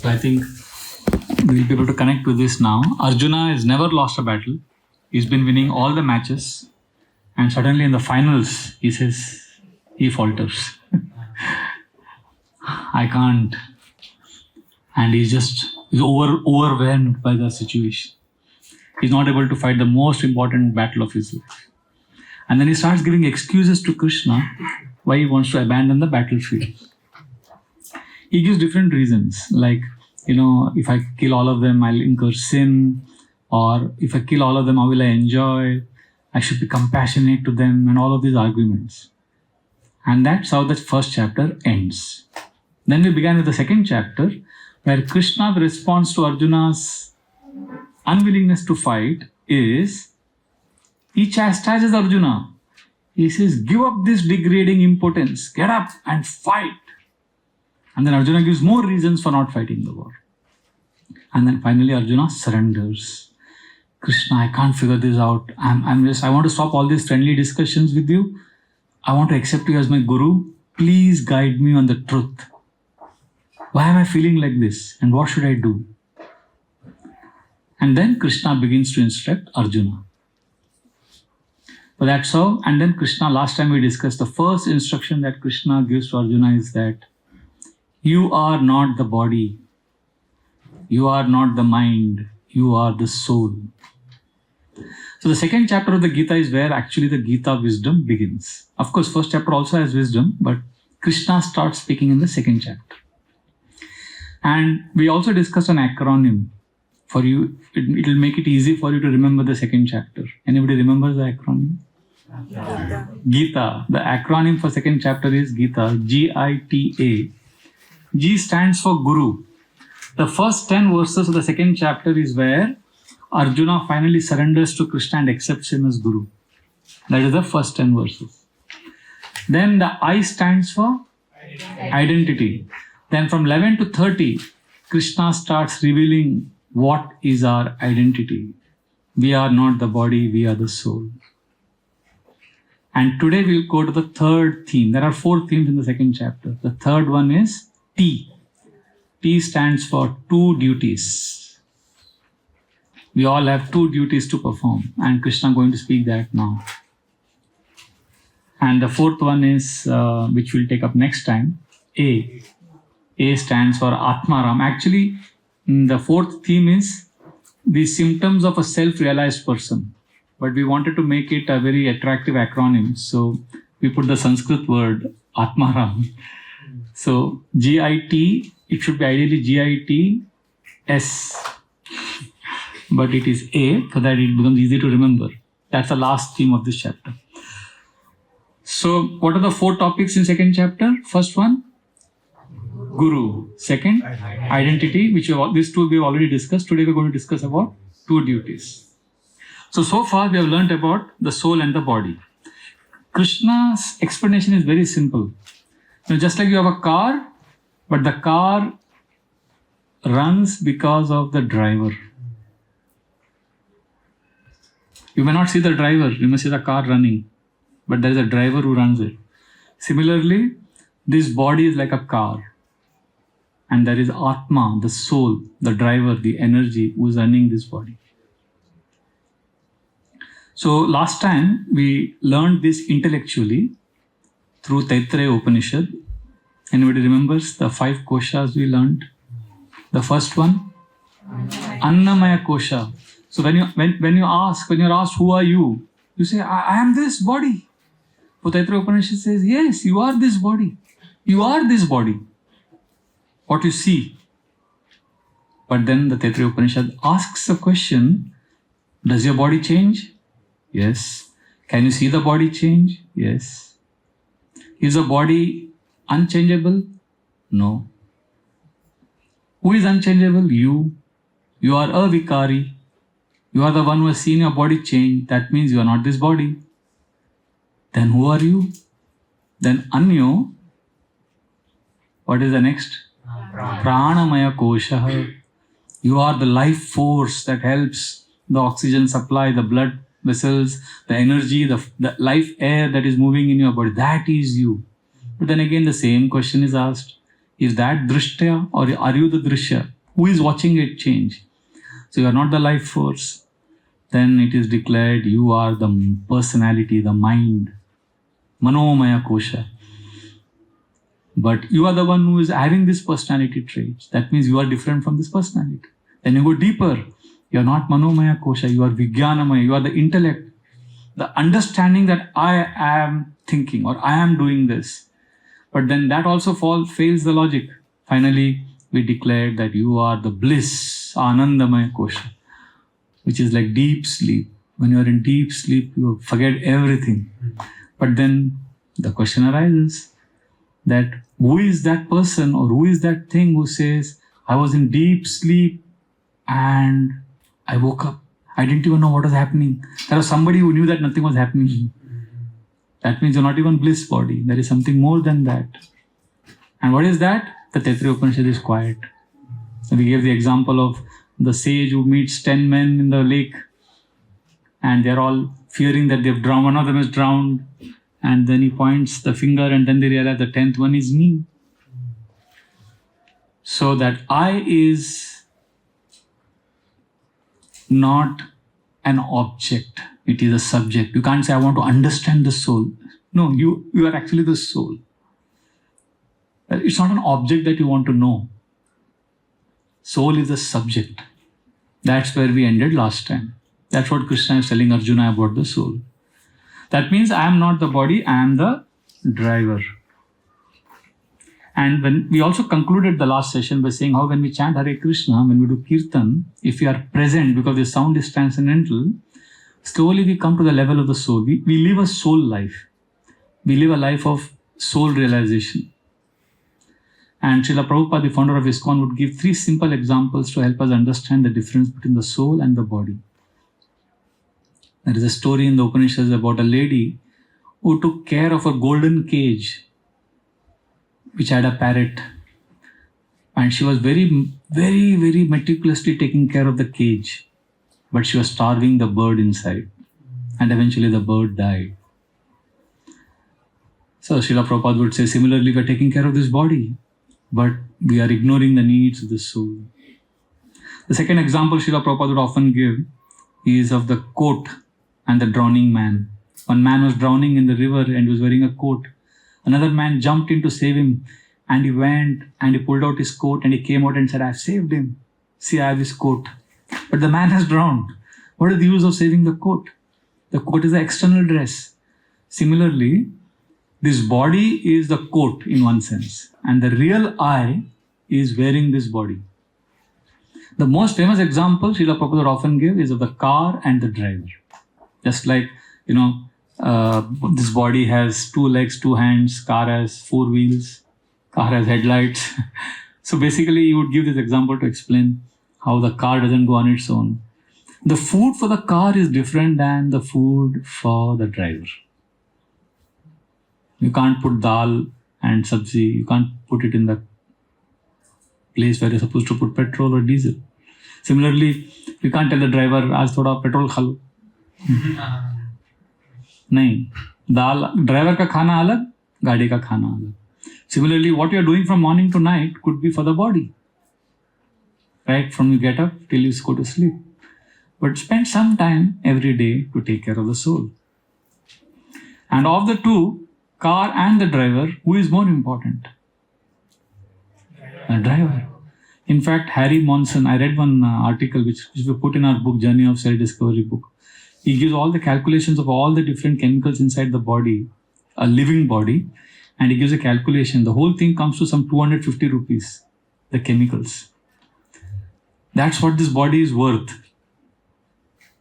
So I think we'll be able to connect with this now. Arjuna has never lost a battle. He's been winning all the matches. And suddenly in the finals, he says, he falters. I can't. And he's overwhelmed by the situation. He's not able to fight the most important battle of his life. And then he starts giving excuses to Krishna why he wants to abandon the battlefield. He gives different reasons, like, if I kill all of them, I'll incur sin, or if I kill all of them, how will I enjoy? I should be compassionate to them, and all of these arguments. And that's how the first chapter ends. Then we began with the second chapter, where Krishna's response to Arjuna's unwillingness to fight is, he chastises Arjuna. He says, give up this degrading impotence, get up and fight. And then Arjuna gives more reasons for not fighting the war. And then finally Arjuna surrenders. Krishna, I can't figure this out. I want to stop all these friendly discussions with you. I want to accept you as my guru. Please guide me on the truth. Why am I feeling like this? And what should I do? And then Krishna begins to instruct Arjuna. But that's how, and then Krishna, last time we discussed, the first instruction that Krishna gives to Arjuna is that you are not the body, you are not the mind, you are the soul. So the second chapter of the Gita is where actually the Gita wisdom begins. Of course, first chapter also has wisdom, but Krishna starts speaking in the second chapter. And we also discussed an acronym for you. It will make it easy for you to remember the second chapter. Anybody remembers the acronym? Gita. The acronym for second chapter is Gita, Gita. G stands for Guru. The first 10 verses of the second chapter is where Arjuna finally surrenders to Krishna and accepts him as Guru. That is the first 10 verses. Then the I stands for identity. Then from 11 to 30, Krishna starts revealing what is our identity. We are not the body, we are the soul. And today we'll go to the third theme. There are 4 themes in the second chapter. The third one is T. T stands for 2 duties. We all have 2 duties to perform, and Krishna is going to speak that now. And the fourth one is, which we'll take up next time, A. A stands for Atmaram. Actually, the fourth theme is the symptoms of a self-realized person. But we wanted to make it a very attractive acronym. So we put the Sanskrit word Atmaram. So GIT, it should be ideally GITS. But it is A, so that it becomes easy to remember. That's the last theme of this chapter. So what are the 4 topics in second chapter? First one, Guru. Second, identity, which these 2 we have already discussed. Today we are going to discuss about 2 duties. So far we have learnt about the soul and the body. Krishna's explanation is very simple. Just like you have a car, but the car runs because of the driver. You may not see the driver, you may see the car running, but there is a driver who runs it. Similarly, this body is like a car. And there is Atma, the soul, the driver, the energy who is running this body. So last time we learned this intellectually through Taittiriya Upanishad. Anybody remembers the 5 koshas we learned? The first one, Annamaya kosha. So when you're asked who are you, you say, I am this body. So Taittiriya Upanishad says, yes, you are this body. You are this body. What you see. But then the Taittiriya Upanishad asks a question, does your body change? Yes. Can you see the body change? Yes. Is the body unchangeable? No. Who is unchangeable? You. You are avikari. You are the one who has seen your body change. That means you are not this body. Then who are you? Then Anyo. What is the next? Pranamaya kosha. You are the life force that helps the oxygen supply, the blood vessels, the energy, the life air that is moving in your body. That is you. But then again the same question is asked. Is that drishtya or are you the drishya? Who is watching it change? So you are not the life force. Then it is declared you are the personality, the mind, Manomaya Kosha. But you are the one who is having this personality traits. That means you are different from this personality. Then you go deeper. You are not Manomaya Kosha, you are Vijnanamaya, you are the intellect. The understanding that I am thinking or I am doing this. But then that also fails the logic. Finally, we declared that you are the bliss, Anandamaya Kosha, which is like deep sleep. When you are in deep sleep, you forget everything. But then the question arises that who is that person or who is that thing who says, I was in deep sleep and I woke up. I didn't even know what was happening. There was somebody who knew that nothing was happening. That means you're not even bliss body. There is something more than that. And what is that? The Taittiriya Upanishad is quiet. So we gave the example of the sage who meets 10 men in the lake and they're all fearing that they've drowned. One of them is drowned. And then he points the finger and then they realize the 10th one is me. So that I is not an object. It is a subject. You can't say, I want to understand the soul. No, you are actually the soul. It's not an object that you want to know. Soul is a subject. That's where we ended last time. That's what Krishna is telling Arjuna about the soul. That means I am not the body, I am the driver. And when we also concluded the last session by saying how when we chant Hare Krishna, when we do Kirtan, if we are present because the sound is transcendental, slowly we come to the level of the soul. We live a soul life. We live a life of soul realization. And Srila Prabhupada, the founder of ISKCON, would give 3 simple examples to help us understand the difference between the soul and the body. There is a story in the Upanishads about a lady who took care of a golden cage which had a parrot. And she was very, very, very meticulously taking care of the cage. But she was starving the bird inside. And eventually the bird died. So Srila Prabhupada would say, similarly, we are taking care of this body, but we are ignoring the needs of the soul. The second example Srila Prabhupada would often give is of the coat and the drowning man. One man was drowning in the river and he was wearing a coat. Another man jumped in to save him and he went and he pulled out his coat and he came out and said, I've saved him. See, I have his coat. But the man has drowned. What is the use of saving the coat? The coat is the external dress. Similarly, this body is the coat in one sense. And the real I is wearing this body. The most famous example Srila Prabhupada would often give is of the car and the driver. Just like, this body has 2 legs, 2 hands, car has 4 wheels, car has headlights. So basically, you would give this example to explain how the car doesn't go on its own. The food for the car is different than the food for the driver. You can't put dal and sabzi, you can't put it in the place where you're supposed to put petrol or diesel. Similarly, you can't tell the driver, aaj thoda petrol kha lo. नहीं, दाल driver का खाना अलग, गाड़ी का खाना अलग. Similarly, what you are doing from morning to night could be for the body. Right? From you get up till you go to sleep. But spend some time every day to take care of the soul. And of the two, car and the driver, who is more important? The driver. In fact, Harry Monson, I read one article which we put in our book, Journey of Self-Discovery book. He gives all the calculations of all the different chemicals inside the body, a living body, and he gives a calculation. The whole thing comes to some 250 rupees, the chemicals. That's what this body is worth.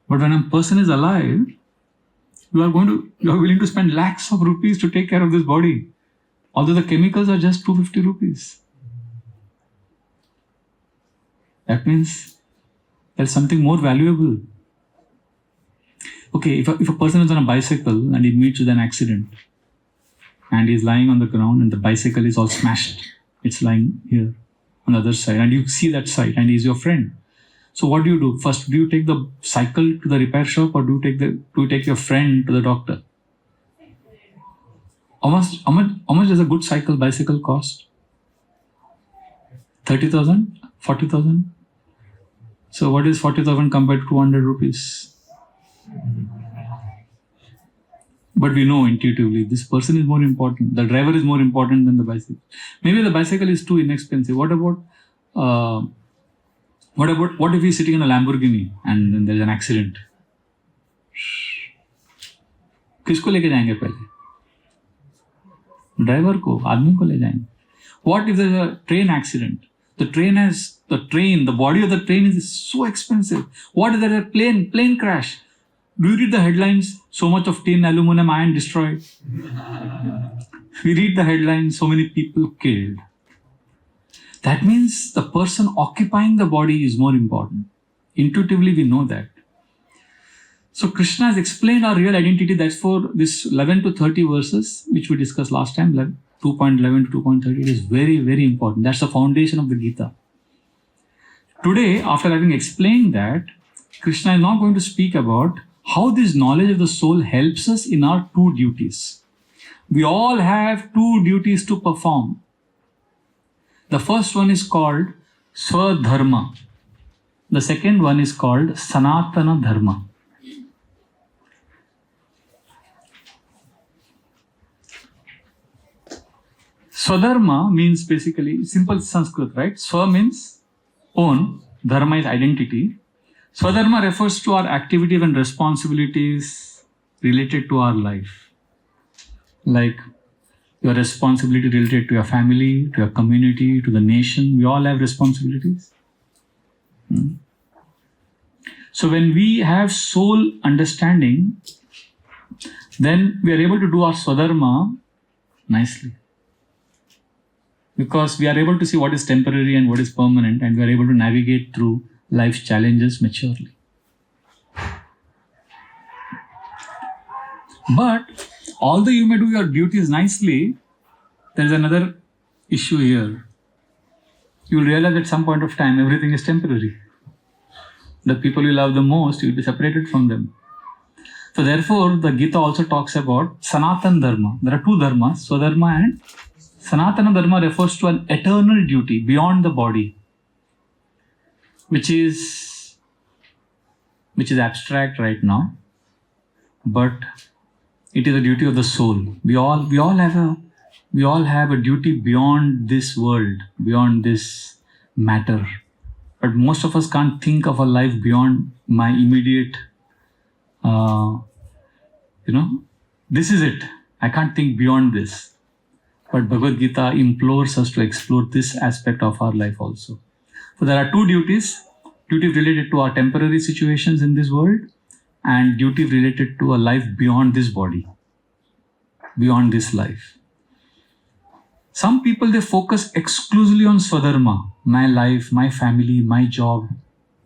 But when a person is alive, you are willing to spend lakhs of rupees to take care of this body. Although the chemicals are just 250 rupees. That means there's something more valuable. Okay, if a person is on a bicycle and he meets with an accident and he's lying on the ground and the bicycle is all smashed, it's lying here on the other side and you see that side and he's your friend. So what do? First, do you take the cycle to the repair shop or do you take your friend to the doctor? How much does a good bicycle cost? 30,000? 40,000? So what is 40,000 compared to 200 rupees? But we know intuitively this person is more important. The driver is more important than the bicycle. Maybe the bicycle is too inexpensive. What if he's sitting in a Lamborghini and then there's an accident? किसको लेके जाएंगे पहले? Driver को, आदमी को ले जाएंगे. What if there's a train accident? The body of the train is so expensive. What if there's a plane crash? Do you read the headlines? So much of tin, aluminum, iron destroyed. We read the headlines, so many people killed. That means the person occupying the body is more important. Intuitively, we know that. So Krishna has explained our real identity. That's for this 11 to 30 verses, which we discussed last time, 2.11 to 2.30. It is very, very important. That's the foundation of the Gita. Today, after having explained that, Krishna is now going to speak about how this knowledge of the soul helps us in our two duties. We all have two duties to perform. The first one is called Swadharma. The second one is called Sanatana Dharma. Swadharma means basically simple Sanskrit, right? Swa means own, dharma is identity. Swadharma refers to our activities and responsibilities related to our life. Like your responsibility related to your family, to your community, to the nation. We all have responsibilities. So when we have soul understanding, then we are able to do our Swadharma nicely. Because we are able to see what is temporary and what is permanent, and we are able to navigate through life's challenges maturely. But although you may do your duties nicely, there is another issue here. You will realize at some point of time everything is temporary. The people you love the most, you will be separated from them. So therefore, the Gita also talks about Sanatana Dharma. There are two dharmas, Swadharma and Sanatana Dharma refers to an eternal duty beyond the body, which is abstract right now, but it is a duty of the soul. We all have a duty beyond this world, beyond this matter. But most of us can't think of a life beyond my immediate, this is it. I can't think beyond this. But Bhagavad Gita implores us to explore this aspect of our life also. So there are two duties. Duty related to our temporary situations in this world, and duty related to a life beyond this body, beyond this life. Some people, they focus exclusively on Swadharma, my life, my family, my job,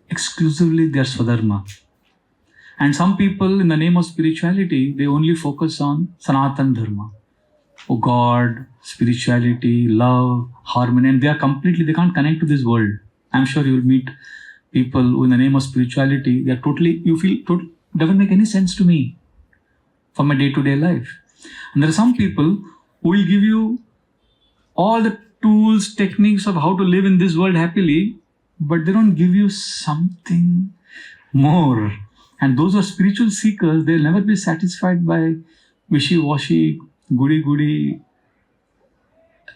exclusively their Swadharma. And some people, in the name of spirituality, they only focus on Sanatana Dharma. Oh God, spirituality, love, harmony, and they can't connect to this world. I'm sure you will meet people who in the name of spirituality, they are doesn't make any sense to me for my day-to-day life. And there are some people who will give you all the tools, techniques of how to live in this world happily, but they don't give you something more. And those who are spiritual seekers, they'll never be satisfied by wishy-washy, goody-goody,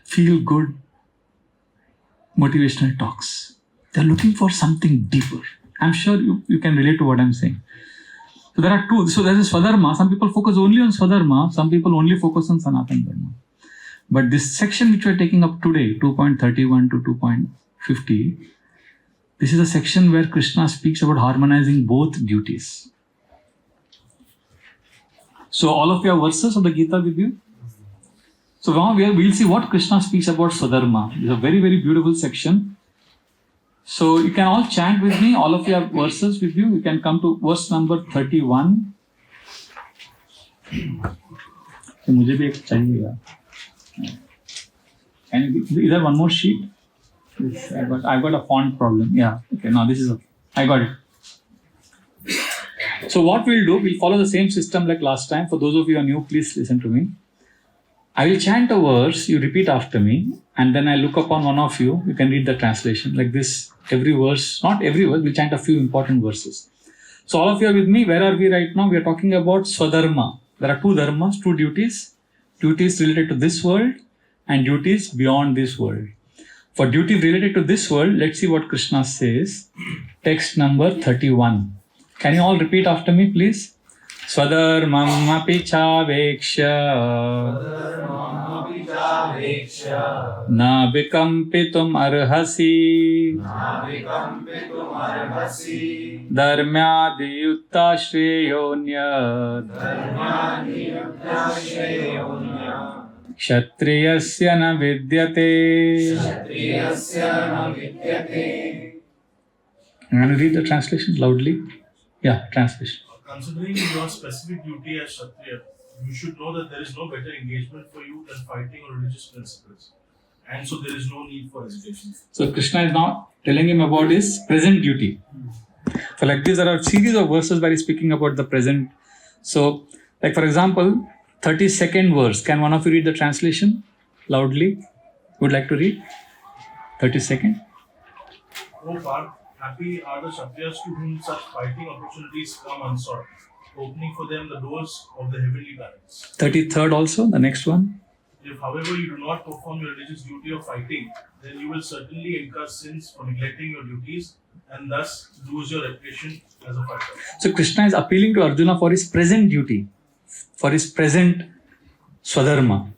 feel-good, motivational talks. They're looking for something deeper. I'm sure you can relate to what I'm saying. So there are two. So there's a Swadharma. Some people focus only on Swadharma. Some people only focus on Sanatana Dharma. But this section which we're taking up today, 2.31 to 2.50, this is a section where Krishna speaks about harmonizing both duties. So all of you have verses of the Gita with you? So now we'll see what Krishna speaks about Swadharma. It's a very, very beautiful section. So you can all chant with me. All of you have verses with you. You can come to verse number 31. मुझे भी एक चाहिए. And is there one more sheet? I've got a font problem. Yeah. Okay. Now this is okay. I got it. So what we'll do, we'll follow the same system like last time. For those of you who are new, please listen to me. I will chant a verse, you repeat after me, and then I look upon one of you, you can read the translation. Like this, every verse, not every verse, we'll chant a few important verses. So all of you are with me. Where are we right now? We are talking about Swadharma. There are two dharmas, two duties. Duties related to this world and duties beyond this world. For duty related to this world, let's see what Krishna says. Text number 31. Can you all repeat after me, please? Swadharmam api chaveksha na vikampitum arhasi dharmyadiyutta shreyonyat kshatriyasya na vidyate. I'm going to read the translation loudly. Yeah, translation. Considering your specific duty as Kshatriya, you should know that there is no better engagement for you than fighting on religious principles. And so there is no need for hesitation. So Krishna is now telling him about his present duty. So like this, there are a series of verses where he's speaking about the present. So like for example, 32nd verse. Can one of you read the translation loudly? Would like to read? 32nd. O Parth, happy are the Kshatriyas to whom such fighting opportunities come unsought, opening for them the doors of the heavenly planets. 33rd also, the next one. If, however, you do not perform your religious duty of fighting, then you will certainly incur sins for neglecting your duties and thus lose your reputation as a fighter. So Krishna is appealing to Arjuna for his present duty, for his present Swadharma.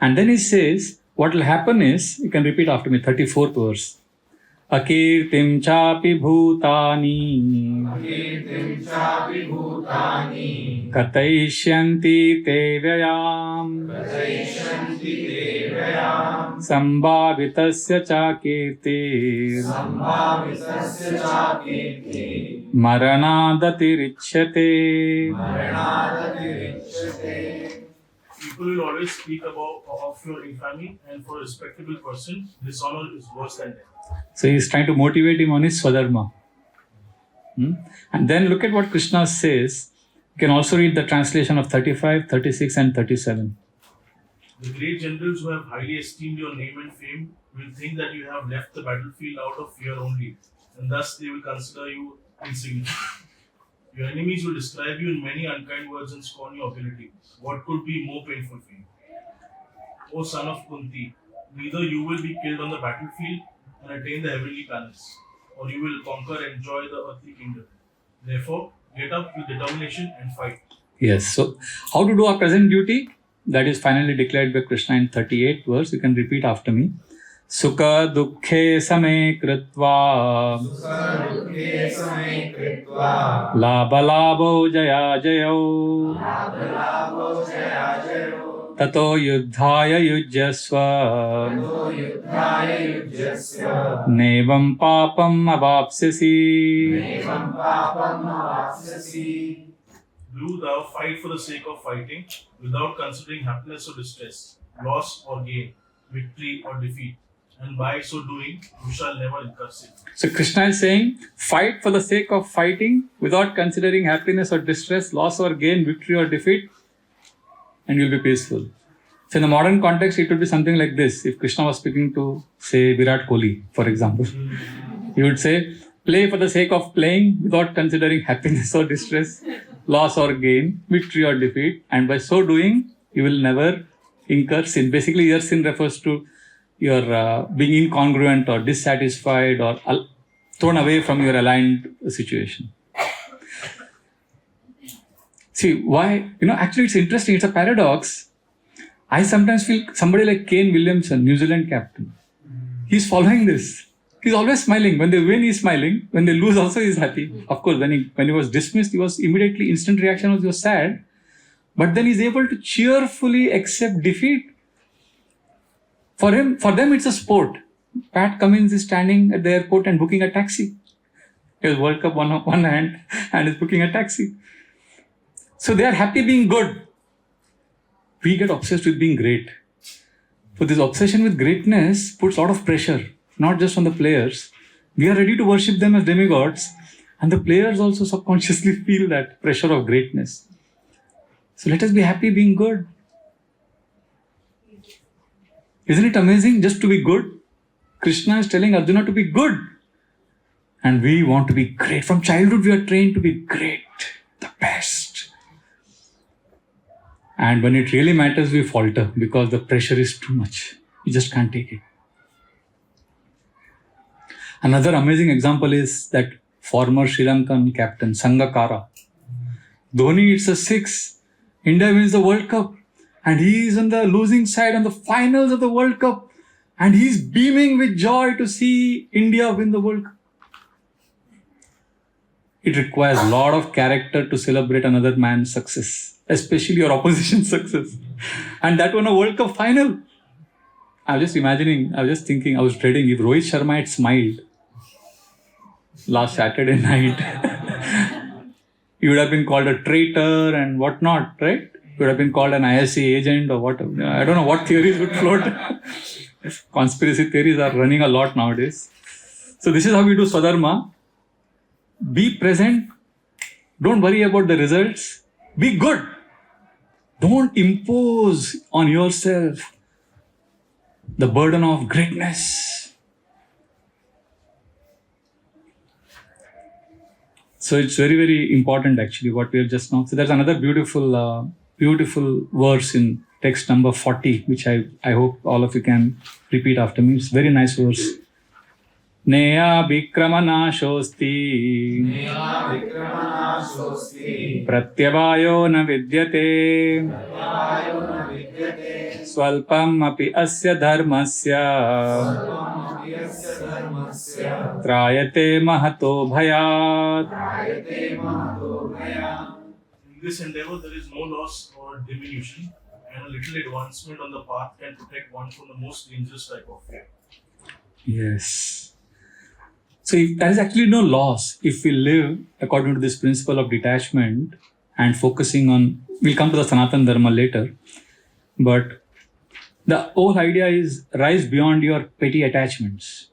And then he says, what will happen is, you can repeat after me, 34th verse. Akirtim chapi bhutani kataishyanti te vyayam sambhavitasya cha kirtir maranadatirichyate. People will always speak of your infamy, and for a respectable person, dishonor is worse than death. So he is trying to motivate him on his Swadharma. And then look at what Krishna says. You can also read the translation of 35, 36 and 37. The great generals who have highly esteemed your name and fame will think that you have left the battlefield out of fear only, and thus they will consider you insignificant. Your enemies will describe you in many unkind words and scorn your ability. What could be more painful for you? O son of Kunti, neither you will be killed on the battlefield and attain the heavenly planets, or you will conquer and enjoy the earthly kingdom. Therefore, get up with determination and fight. Yes, so how to do our present duty? That is finally declared by Krishna in 38th verse. You can repeat after me. Sukha dukkhe same kritva labha labho jaya jayo tato yuddhaya yujyasva nevam papam avapsyasi. Do thou fight for the sake of fighting, without considering happiness or distress, loss or gain, victory or defeat, and by so doing, you shall never incur sin. So Krishna is saying, fight for the sake of fighting, without considering happiness or distress, loss or gain, victory or defeat, and you'll be peaceful. So in the modern context, it would be something like this. If Krishna was speaking to, say, Virat Kohli, for example, he would say, play for the sake of playing, without considering happiness or distress, loss or gain, victory or defeat, and by so doing, you will never incur sin. Basically, your sin refers to your being incongruent or dissatisfied or thrown away from your aligned situation. See, why? Actually it's interesting. It's a paradox. I sometimes feel somebody like Kane Williamson, New Zealand captain, he's following this. He's always smiling. When they win, he's smiling. When they lose, also he's happy. Of course, when he was dismissed, he was immediately, instant reaction was he was sad. But then he's able to cheerfully accept defeat. For them, it's a sport. Pat Cummins is standing at the airport and booking a taxi. He has World Cup one hand and is booking a taxi. So they are happy being good. We get obsessed with being great. So this obsession with greatness puts a lot of pressure, not just on the players. We are ready to worship them as demigods, and the players also subconsciously feel that pressure of greatness. So let us be happy being good. Isn't it amazing? Just to be good. Krishna is telling Arjuna to be good. And we want to be great. From childhood we are trained to be great, the best. And when it really matters, we falter because the pressure is too much. We just can't take it. Another amazing example is that former Sri Lankan captain, Sangakkara. Dhoni hits a six. India wins the World Cup. And he is on the losing side on the finals of the World Cup. And he's beaming with joy to see India win the World Cup. It requires a lot of character to celebrate another man's success, especially your opposition's success. And that won a World Cup final. I was just thinking, I was dreading if Rohit Sharma had smiled last Saturday night. He would have been called a traitor and whatnot, right? He would have been called an ISA agent or what. I don't know what theories would float. Conspiracy theories are running a lot nowadays. So this is how we do Swadharma. Be present. Don't worry about the results. Be good. Don't impose on yourself the burden of greatness. So it's very, very important actually what we have just now. So there's another beautiful verse in text number 40, which I hope all of you can repeat after me. It's a very nice verse. Neya vikramana shosti pratyavayo na vidyate swalpam api asya dharmasya trayate mahato bhayat. In this endeavor, there is no loss or diminution, and a little advancement on the path can protect one from the most dangerous type of fear. Yes. So there is actually no loss if we live according to this principle of detachment and focusing on, we'll come to the Sanatana Dharma later, but the whole idea is rise beyond your petty attachments.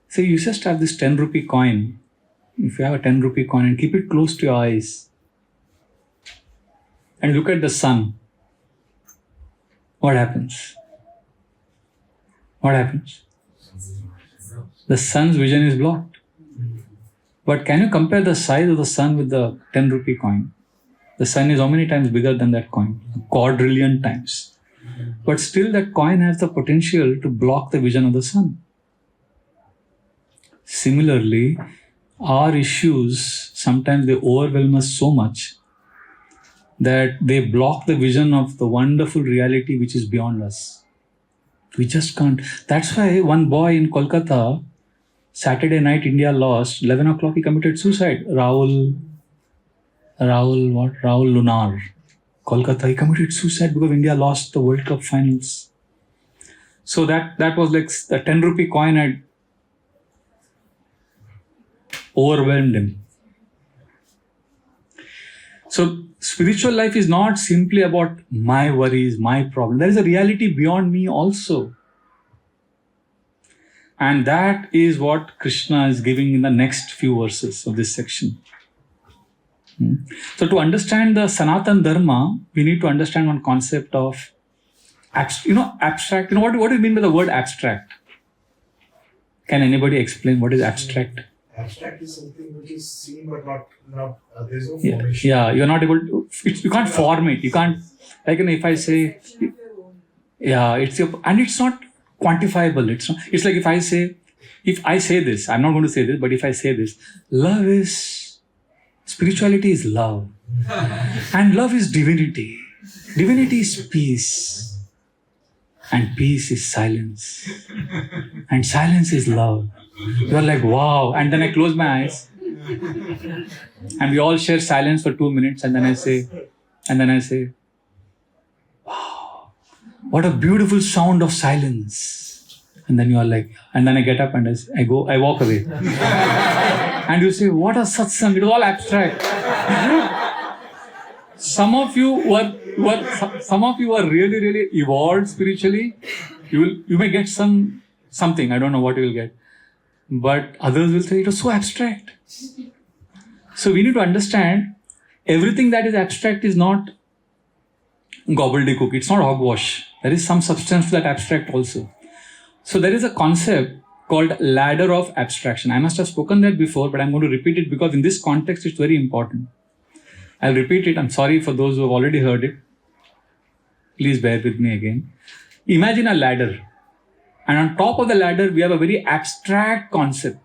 So you just have this 10 rupee coin. If you have a 10 rupee coin and keep it close to your eyes and look at the sun, what happens? What happens? The sun's vision is blocked. But can you compare the size of the sun with the 10 rupee coin? The sun is how many times bigger than that coin? A quadrillion times. But still that coin has the potential to block the vision of the sun. Similarly, our issues, sometimes they overwhelm us so much that they block the vision of the wonderful reality which is beyond us. We just can't. That's why one boy in Kolkata, Saturday night India lost, 11 o'clock he committed suicide. Rahul Lunar. Kolkata, he committed suicide because India lost the World Cup finals. So that was like the 10 rupee coin had overwhelmed him. So spiritual life is not simply about my worries, my problem. There is a reality beyond me also. And that is what Krishna is giving in the next few verses of this section. So to understand the Sanatana Dharma, we need to understand one concept of abstract. What do you mean by the word abstract? Can anybody explain what is abstract? Abstract is something which is seen but not there is no formation. Yeah, you're not able to, you can't form it. You can't, like if I say, it's your, and it's not quantifiable. It's like if I say this, I'm not going to say this, but if I say this, spirituality is love. And love is divinity. Divinity is peace. And peace is silence. And silence is love. You're like, wow. And then I close my eyes. And we all share silence for 2 minutes. And then I say, wow, what a beautiful sound of silence. And then you are like, and then I get up and I walk away. And you say, what a satsang, it was all abstract. Some of you are really, really evolved spiritually. You may get something, I don't know what you will get. But others will say it was so abstract. So we need to understand everything that is abstract is not gobbledygook. It's not hogwash. There is some substance to that abstract also. So there is a concept called ladder of abstraction. I must have spoken that before, but I'm going to repeat it because in this context it's very important. I'll repeat it. I'm sorry for those who have already heard it. Please bear with me again. Imagine a ladder. And on top of the ladder, we have a very abstract concept.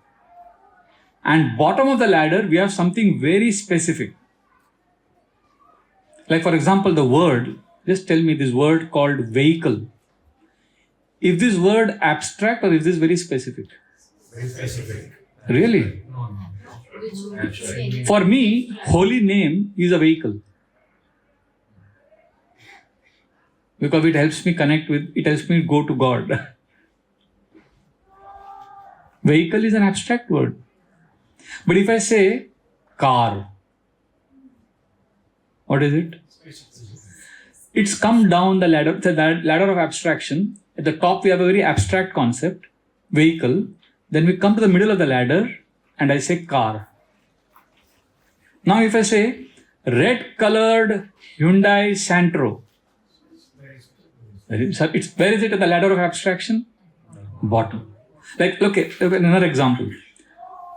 And bottom of the ladder, we have something very specific. Like for example, the word, just tell me this word called vehicle. Is this word abstract or is this very specific? Very specific. Really? For me, holy name is a vehicle. Because it helps me connect with, it helps me go to God. Vehicle is an abstract word. But if I say car, what is it? It's come down the ladder of abstraction. At the top, we have a very abstract concept, vehicle. Then we come to the middle of the ladder and I say car. Now, if I say red colored Hyundai Santro, where is it at the ladder of abstraction? Bottom. Like, okay, another example.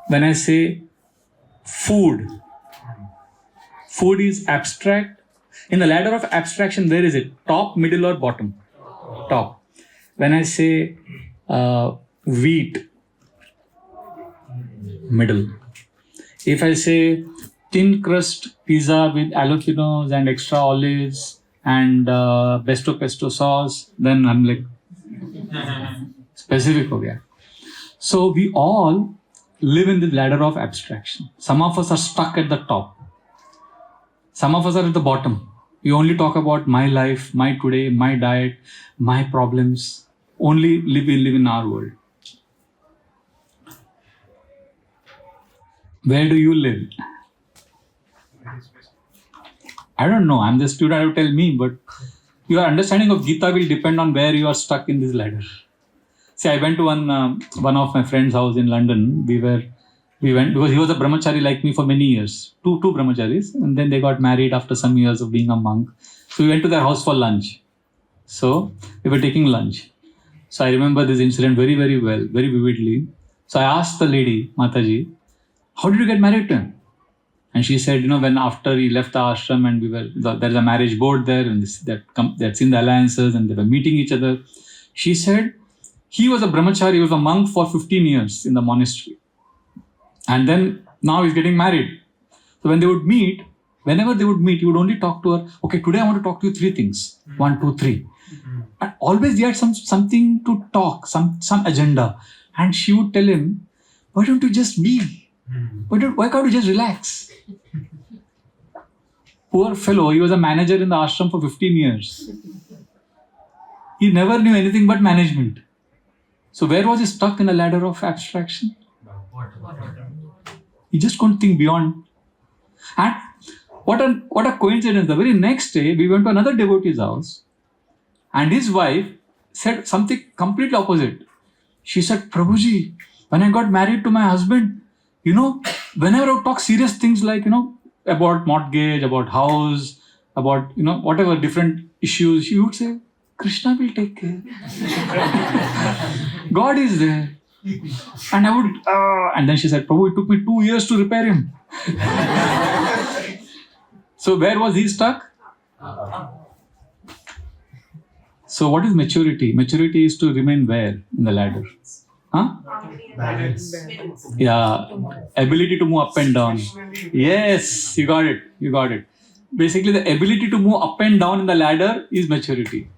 When I say food, food is abstract. In the ladder of abstraction, where is it? Top, middle, or bottom? Top. When I say wheat, middle. If I say thin crust pizza with jalapenos and extra olives and pesto sauce, then I'm like specific ho gaya. So we all live in the ladder of abstraction. Some of us are stuck at the top. Some of us are at the bottom. We only talk about my life, my today, my diet, my problems. Only we live in our world. Where do you live? I don't know. I'm the student. You tell me. But your understanding of Gita will depend on where you are stuck in this ladder. See, I went to one of my friend's house in London. We went because he was a brahmachari like me for many years. Two brahmacharis, and then they got married after some years of being a monk. So we went to their house for lunch. So we were taking lunch. So I remember this incident very, very well, very vividly. So I asked the lady, Mataji, how did you get married to him? And she said, when after he left the ashram and there's a marriage board there and that's in the alliances and they were meeting each other. She said, he was a brahmachari, he was a monk for 15 years in the monastery. And then now he's getting married. So when they would meet, whenever they would meet, he would only talk to her, okay, today I want to talk to you 3 things. 1, 2, 3. And always he had something to talk, some agenda. And she would tell him, why don't you just be? Why can't you just relax? Poor fellow, he was a manager in the ashram for 15 years. He never knew anything but management. So where was he stuck in the ladder of abstraction? He just couldn't think beyond. And what a coincidence. The very next day, we went to another devotee's house and his wife said something completely opposite. She said, Prabhuji, when I got married to my husband, whenever I would talk serious things like, about mortgage, about house, about, whatever different issues, she would say, Krishna will take care. God is there. And I would, and then she said, Prabhu, it took me 2 years to repair him. So where was he stuck? So what is maturity? Maturity is to remain where in the ladder? Balance. Yeah, ability to move up and down. Yes, you got it. Basically, the ability to move up and down in the ladder is maturity.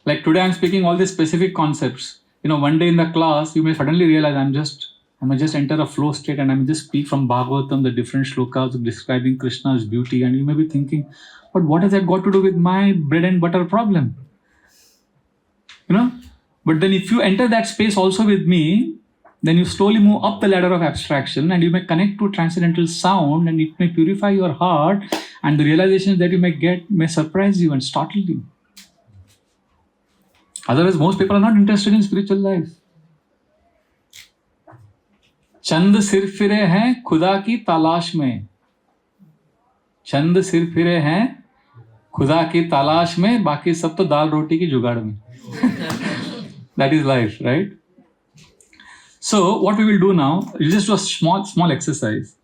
Like today, I'm speaking all these specific concepts. One day in the class, you may suddenly realize I may just enter a flow state and I may just speak from Bhagavatam, the different shlokas describing Krishna's beauty. And you may be thinking, but what has that got to do with my bread and butter problem? But then if you enter that space also with me, then you slowly move up the ladder of abstraction and you may connect to transcendental sound and it may purify your heart and the realizations that you may get may surprise you and startle you. Otherwise, most people are not interested in spiritual life. चंद सिर फिरे हैं खुदा की तलाश में. चंद सिर फिरे हैं खुदा की तलाश में, बाकी सब तो दाल रोटी की जुगाड़ में. That is life, right? So what we will do now is just a small exercise.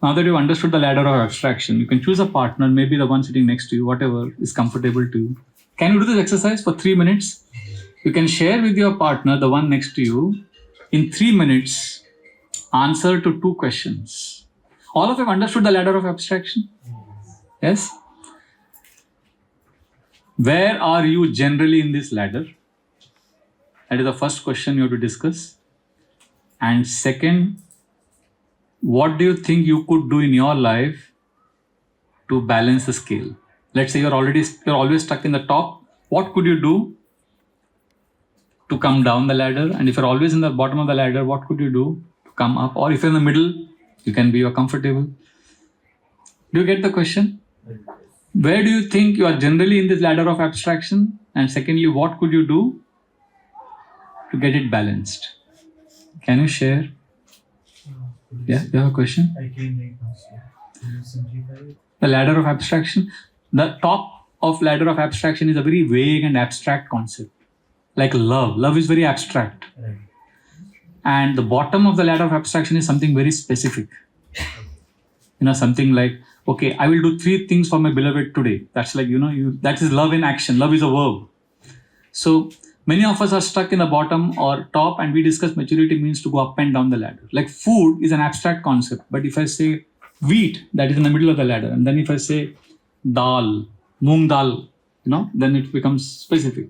Now that you've understood the ladder of abstraction, you can choose a partner, maybe the one sitting next to you, whatever is comfortable to you. Can you do this exercise for 3 minutes? You can share with your partner, the one next to you, in 3 minutes, answer to 2 questions. All of you have understood the ladder of abstraction? Yes? Where are you generally in this ladder? That is the first question you have to discuss. And second, what do you think you could do in your life to balance the scale? Let's say you're always stuck in the top. What could you do to come down the ladder? And if you're always in the bottom of the ladder, what could you do to come up? Or if you're in the middle, you can be comfortable. Do you get the question? Where do you think you are generally in this ladder of abstraction? And secondly, what could you do to get it balanced? Can you share? Yeah, you have a question? I can make now. Can you simplify it? The ladder of abstraction. The top of ladder of abstraction is a very vague and abstract concept. Like love. Love is very abstract. Right. And the bottom of the ladder of abstraction is something very specific. Something like, okay, I will do 3 things for my beloved today. That's like, that is love in action. Love is a verb. So many of us are stuck in the bottom or top, and we discuss maturity means to go up and down the ladder. Like food is an abstract concept. But if I say wheat, that is in the middle of the ladder. And then if I say dal, moong dal, then it becomes specific.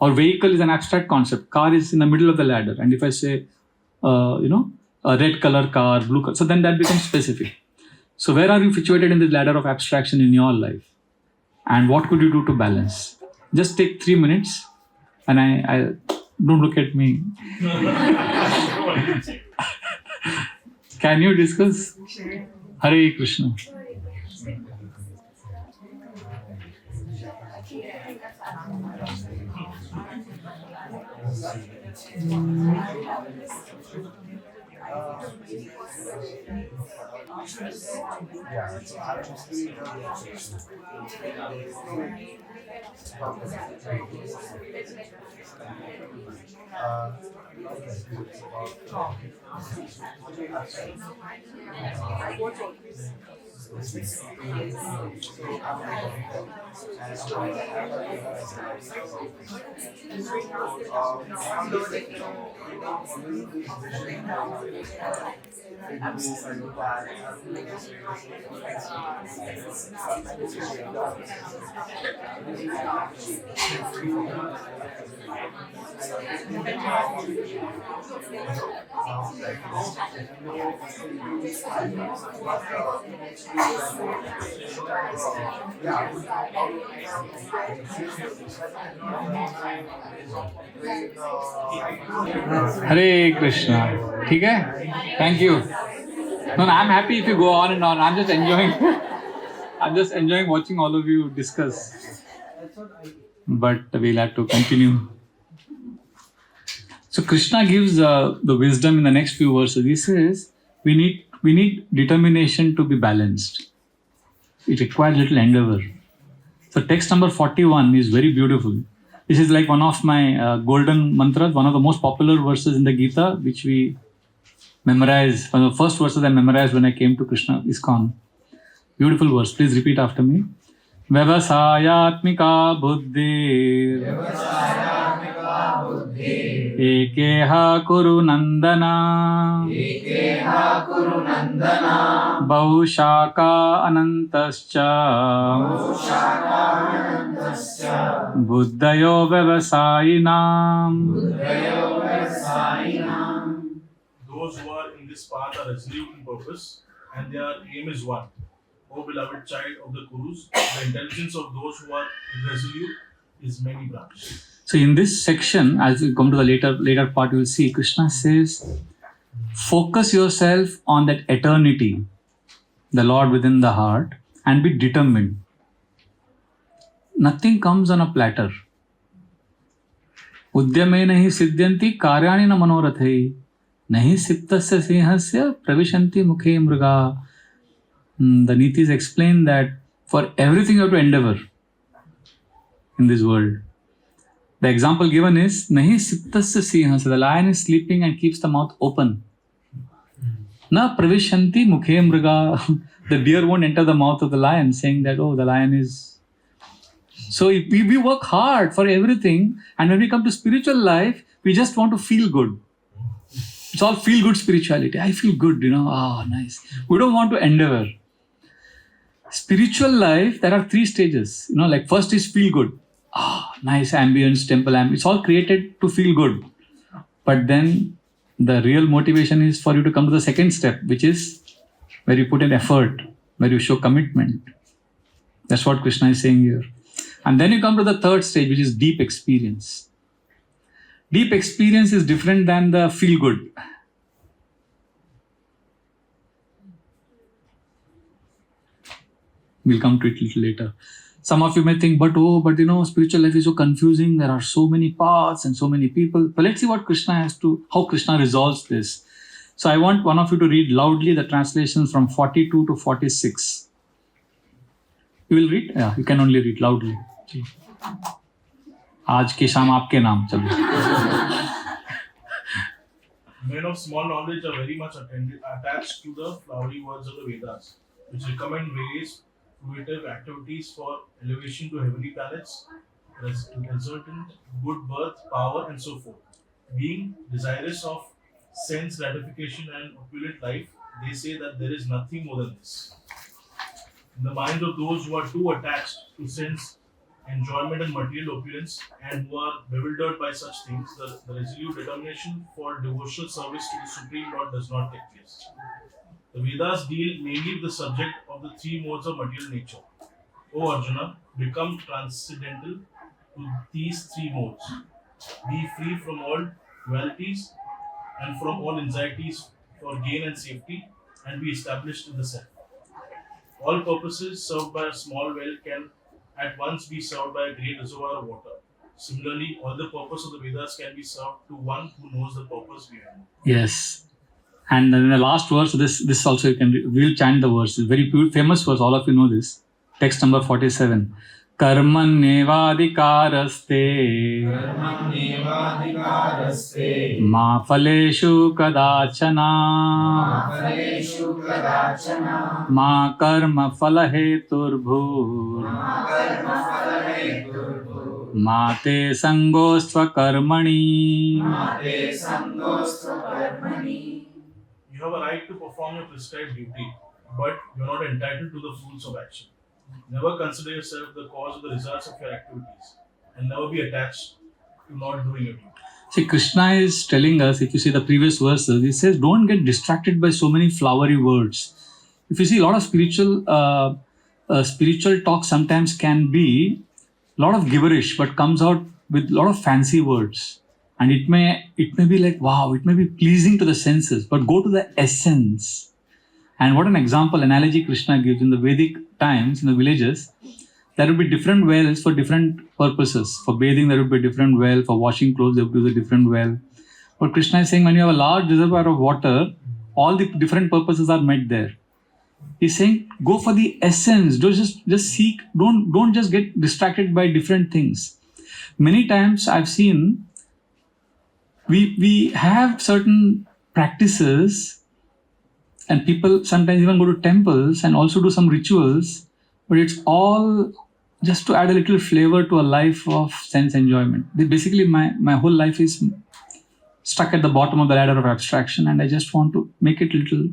Or vehicle is an abstract concept. Car is in the middle of the ladder. And if I say, a red color car, blue color, so then that becomes specific. So where are you situated in this ladder of abstraction in your life? And what could you do to balance? Just take 3 minutes. And I don't look at me. Can you discuss? Hare Krishna. Hare Krishna. ठीक है? Thank you. No, I'm happy if you go on and on. I'm just enjoying watching all of you discuss. But we'll have to continue. So Krishna gives the wisdom in the next few verses. He says we need determination to be balanced. It requires little endeavor. So text number 41 is very beautiful. This is like one of my golden mantras, one of the most popular verses in the Gita, which we memorize. One of the first verses I memorized when I came to Krishna ISKCON. Beautiful verse. Please repeat after me. Vyavasayatmika buddhi Ekeha kuru nandana Baushaka anantascha Buddhayo vyavasayinam. Those who are in this path are resolute in purpose, and their aim is one. O beloved child of the Kurus, the intelligence of those who are irresolute is many branches. So in this section, as we come to the later part, you will see Krishna says, focus yourself on that eternity, the Lord within the heart, and be determined. Nothing comes on a platter. Udyame nahi siddhyanti karyani na manorathai nahi siptasya sinhasya pravishanti mukhe mruga. The Nitis explain that For everything you have to endeavor in this world. The example given is, Nahi siptasya sihasya. The lion is sleeping and keeps the mouth open. Na pravishanti mukhe mriga. The deer won't enter the mouth of the lion, saying that, oh, the lion is... So if we work hard for everything, and when we come to spiritual life, we just want to feel good. It's all feel good spirituality. I feel good, nice. We don't want to endeavor. Spiritual life, there are 3 stages. Like first is feel good. Nice ambience, temple ambience. It's all created to feel good. But then the real motivation is for you to come to the second step, which is where you put in effort, where you show commitment. That's what Krishna is saying here. And then you come to the third stage, which is deep experience. Deep experience is different than the feel good. We'll come to it a little later. Some of you may think, but spiritual life is so confusing. There are so many paths and so many people. But let's see how Krishna resolves this. So I want one of you to read loudly the translations from 42 to 46. You will read? Yeah, you can only read loudly. आज की शाम आपके नाम चलो. Men of small knowledge are very much attached to the flowery words of the Vedas, which recommend various fruitive activities for elevation to heavenly planets, resultant good birth, power, and so forth. Being desirous of sense gratification and opulent life, they say that there is nothing more than this. In the minds of those who are too attached to sense enjoyment and material opulence and who are bewildered by such things, the resolute determination for devotional service to the Supreme Lord does not take place. The Vedas deal mainly with the subject of the 3 modes of material nature. O Arjuna, become transcendental to these 3 modes. Be free from all dualities and from all anxieties for gain and safety, and be established in the self. All purposes served by a small well can at once be served by a great reservoir of water. Similarly, all the purpose of the Vedas can be served to one who knows the purpose behind it. Yes. And then the last verse, this also you can, we'll chant the verse. It's a very famous verse, all of you know this. Text number 47. कर्मण्येवाधिकारस्ते मा फलेषु कदाचन मा कर्मफलहेतुर्भूर् मा ते संगोस्त्वकर्मणि. You have a right to perform your prescribed duty, but you are not entitled to the fruits of action. Never consider yourself the cause of the results of your activities, and never be attached to not doing your duty. See, Krishna is telling us, if you see the previous verses, he says, don't get distracted by so many flowery words. If you see, a lot of spiritual talk sometimes can be a lot of gibberish, but comes out with a lot of fancy words. And it may be like, wow, it may be pleasing to the senses, but go to the essence. And what an analogy Krishna gives. In the Vedic times, in the villages, there would be different wells for different purposes. For bathing, there would be a different well. For washing clothes, there would be a different well. But Krishna is saying, when you have a large reservoir of water, all the different purposes are met there. He's saying, go for the essence. Don't just seek. Don't just get distracted by different things. Many times I've seen, we have certain practices, and people sometimes even go to temples and also do some rituals, but it's all just to add a little flavor to a life of sense enjoyment. Basically, my whole life is stuck at the bottom of the ladder of abstraction, and I just want to make it a little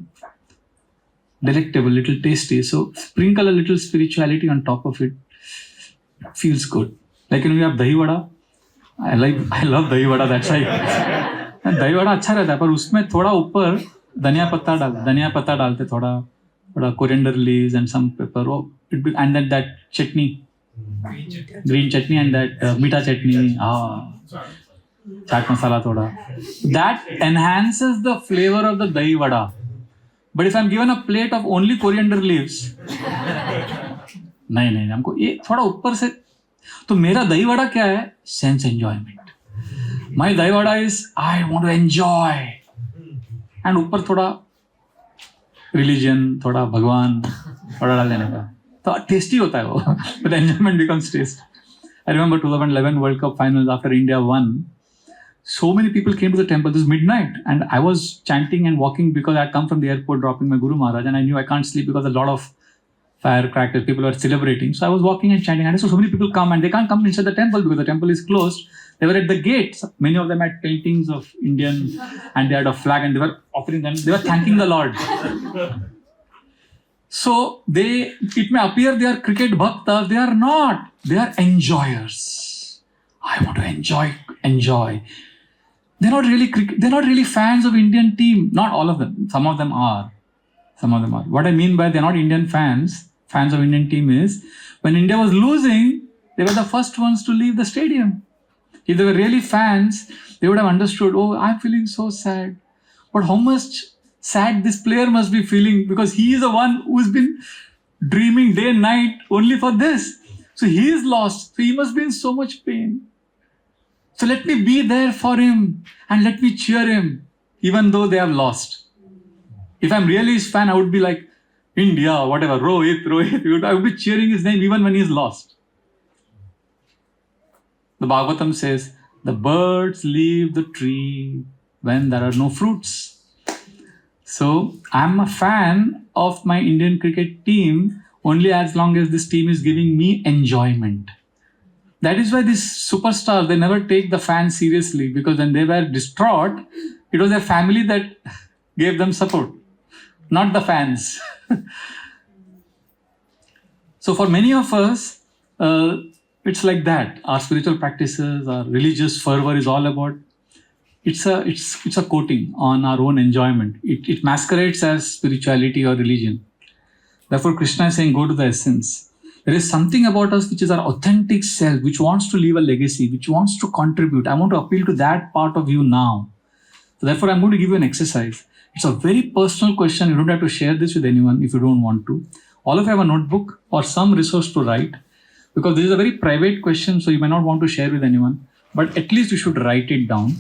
delectable, little tasty. So sprinkle a little spirituality on top of it. It feels good. Like we have dahi vada. I love dahi vada. That's why dahi vada अच्छा रहता है, पर उसमें थोड़ा ऊपर धनिया पत्ता डालते, थोड़ा coriander leaves and some pepper. Oh, and then that chutney, green chutney, and that meeta chutney. Chaat masala thoda. That enhances the flavor of the dahi vada. But if I'm given a plate of only coriander leaves, नहीं हमको ये थोड़ा ऊपर से, तो मेरा दही वड़ा क्या है? Sense enjoyment. My dahi vada is I want to enjoy. And ऊपर थोड़ा religion, थोड़ा भगवान, थोड़ा डाल देने का. तो tasty होता है वो. But the enjoyment becomes taste. I remember 2011 World Cup finals after India won. So many people came to the temple. This was midnight, and I was chanting and walking because I had come from the airport dropping my Guru Maharaj, and I knew I can't sleep because a lot of firecrackers, people were celebrating. So I was walking and chanting, and I saw so many people come, and they can't come inside the temple because the temple is closed. They were at the gates. Many of them had paintings of Indian, and they had a flag, and they were offering them. They were thanking the Lord. So it may appear they are cricket bhaktas. They are not. They are enjoyers. I want to enjoy. They're not really fans of Indian team. Not all of them. Some of them are. What I mean by they're not Indian fans of Indian team is, when India was losing, they were the first ones to leave the stadium. If they were really fans, they would have understood, oh, I'm feeling so sad. But how much sad this player must be feeling, because he is the one who's been dreaming day and night only for this. So he is lost. So he must be in so much pain. So let me be there for him and let me cheer him, even though they have lost. If I'm really his fan, I would be like, India, whatever, Rohit. I would be cheering his name even when he's lost. The Bhagavatam says, the birds leave the tree when there are no fruits. So I'm a fan of my Indian cricket team only as long as this team is giving me enjoyment. That is why these superstars, they never take the fans seriously, because when they were distraught, it was their family that gave them support, not the fans. So for many of us, it's like that. Our spiritual practices, our religious fervor is all about, it's a coating on our own enjoyment. It masquerades as spirituality or religion. Therefore, Krishna is saying, go to the essence. There is something about us which is our authentic self, which wants to leave a legacy, which wants to contribute. I want to appeal to that part of you now. So therefore, I'm going to give you an exercise. It's a very personal question. You don't have to share this with anyone if you don't want to. All of you have a notebook or some resource to write, because this is a very private question, so you may not want to share with anyone, but at least you should write it down.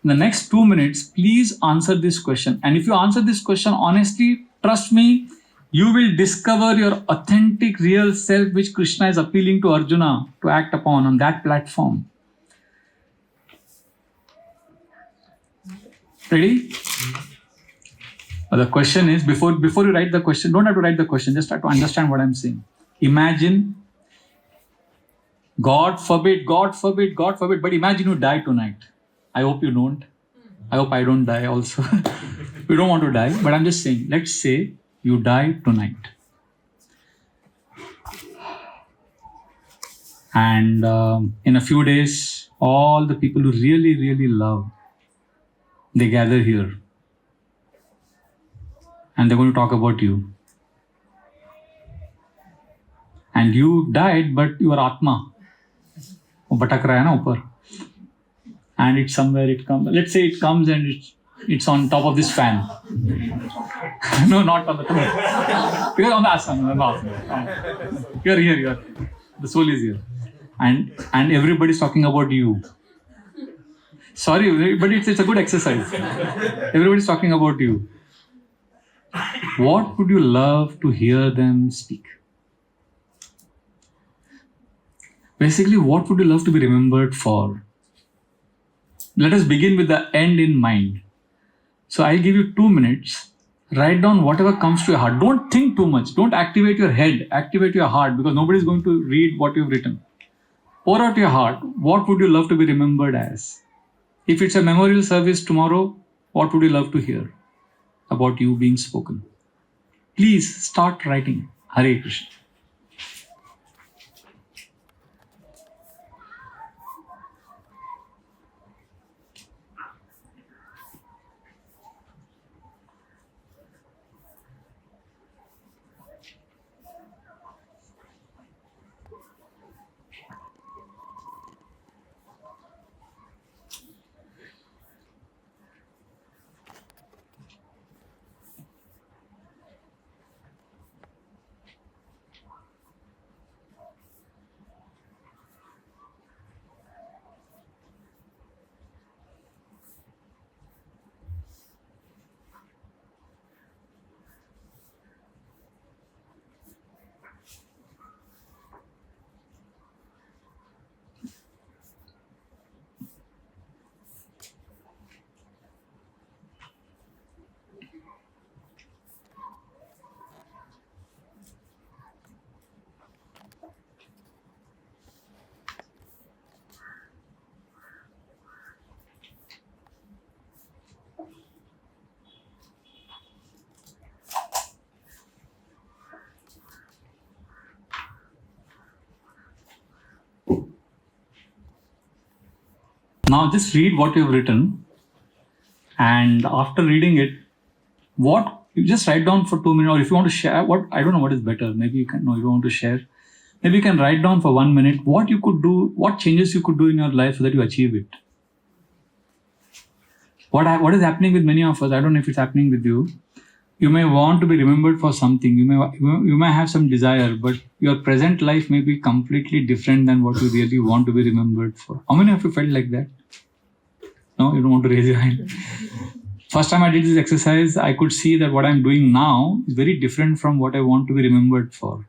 In the next 2 minutes, please answer this question. And if you answer this question honestly, trust me, you will discover your authentic, real self, which Krishna is appealing to Arjuna to act upon on that platform. Ready? The question is, before you write the question, don't have to write the question, just have to understand what I'm saying. Imagine, God forbid, but imagine you die tonight. I hope you don't. I hope I don't die also. We don't want to die, but I'm just saying, let's say you die tonight. And in a few days, all the people you really, really love, they gather here. And they're going to talk about you. And you died, but your Atma, bhatak raha hai na upar. And it's somewhere, it comes. Let's say it comes and it's on top of this fan. No, not on the top. You're on the asana. You're here. The soul is here. And everybody's talking about you. Sorry, but it's a good exercise. Everybody's talking about you. What would you love to hear them speak? Basically, what would you love to be remembered for? Let us begin with the end in mind. So I'll give you 2 minutes. Write down whatever comes to your heart. Don't think too much. Don't activate your head. Activate your heart, because nobody's going to read what you've written. Pour out your heart. What would you love to be remembered as? If it's a memorial service tomorrow, what would you love to hear about you being spoken? Please start writing. Hare Krishna. Now just read what you've written, and after reading it, you just write down for 2 minutes, or if you want to share, I don't know what is better. Maybe you can, no, you don't want to share. Maybe you can write down for 1 minute what you could do, what changes you could do in your life so that you achieve it. What is happening with many of us, I don't know if it's happening with you. You may want to be remembered for something. You may have some desire, but your present life may be completely different than what you really want to be remembered for. How many of you felt like that? No, you don't want to raise your hand. First time I did this exercise, I could see that what I'm doing now is very different from what I want to be remembered for.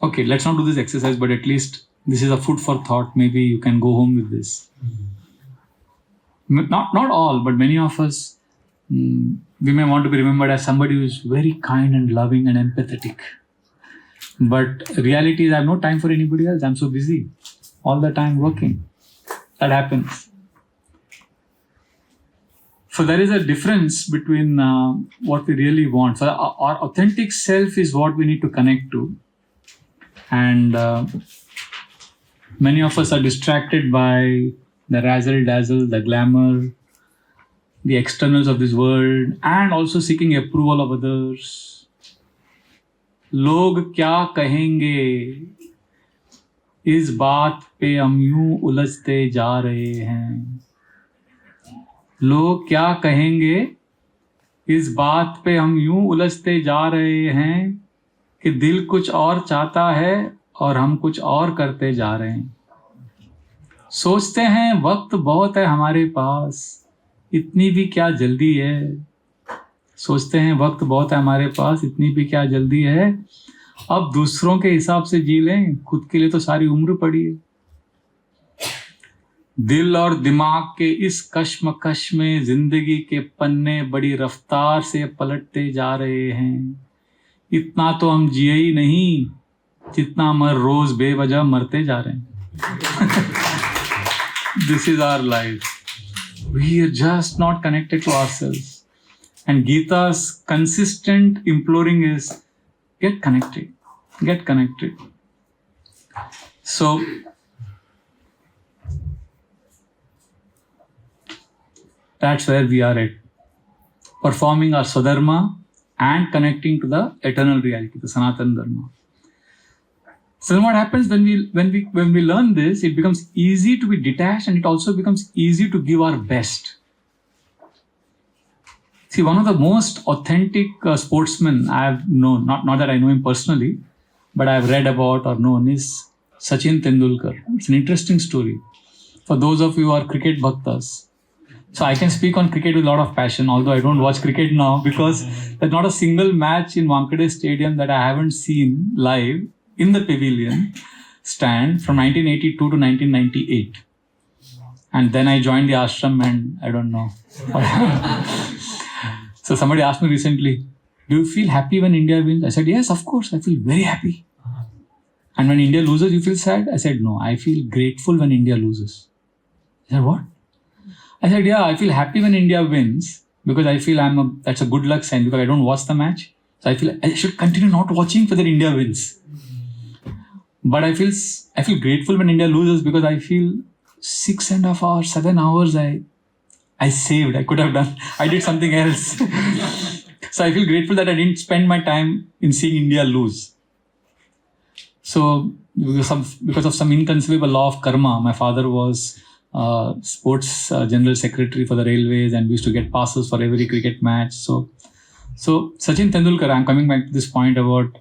Okay, let's not do this exercise, but at least this is a food for thought. Maybe you can go home with this. Not all, but many of us, we may want to be remembered as somebody who is very kind and loving and empathetic. But reality is I have no time for anybody else. I'm so busy all the time working. That happens. So there is a difference between what we really want. So our authentic self is what we need to connect to. And many of us are distracted by the razzle-dazzle, the glamour, the externals of this world, and also seeking approval of others. लोग क्या कहेंगे इस बात पे हम यूं उलझते जा रहे हैं. लोग क्या कहेंगे इस बात पे हम यूं उलझते जा रहे हैं कि दिल कुछ और चाहता है और हम कुछ और करते जा रहे हैं. सोचते हैं वक्त बहुत है हमारे पास, इतनी भी क्या जल्दी है. सोचते हैं वक्त बहुत है हमारे पास, इतनी भी क्या जल्दी है. अब दूसरों के हिसाब से जी लें, खुद के लिए तो सारी उम्र पड़ी है. दिल और दिमाग के इस कश्मकश में जिंदगी के पन्ने बड़ी रफ्तार से पलटते जा रहे हैं. इतना तो हम जिए ही नहीं जितना हम हर रोज बेवजह मरते जा रहे हैं. This is our life. We are just not connected to ourselves. And Gita's consistent imploring is get connected. Get connected. So, that's where we are at. Performing our Swadharma and connecting to the eternal reality, the Sanatana Dharma. So then what happens when we learn this, it becomes easy to be detached, and it also becomes easy to give our best. See, one of the most authentic sportsmen I have known, not that I know him personally, but I have read about or known, is Sachin Tendulkar. It's an interesting story. For those of you who are cricket bhaktas, so I can speak on cricket with a lot of passion, although I don't watch cricket now, because there's not a single match in Wankhede Stadium that I haven't seen live in the pavilion stand from 1982 to 1998. And then I joined the ashram and I don't know. So somebody asked me recently, do you feel happy when India wins? I said, yes, of course, I feel very happy. And when India loses, you feel sad? I said, no, I feel grateful when India loses. He said, what? I said, yeah, I feel happy when India wins because I feel that's a good luck sign because I don't watch the match. So I feel I should continue not watching for that India wins. But I feel grateful when India loses because I feel 6.5 hours, 7 hours I saved. I could have done. I did something else. So I feel grateful that I didn't spend my time in seeing India lose. So because of some inconceivable law of karma, my father was sports general secretary for the railways, and we used to get passes for every cricket match. So Sachin Tendulkar, I'm coming back to this point about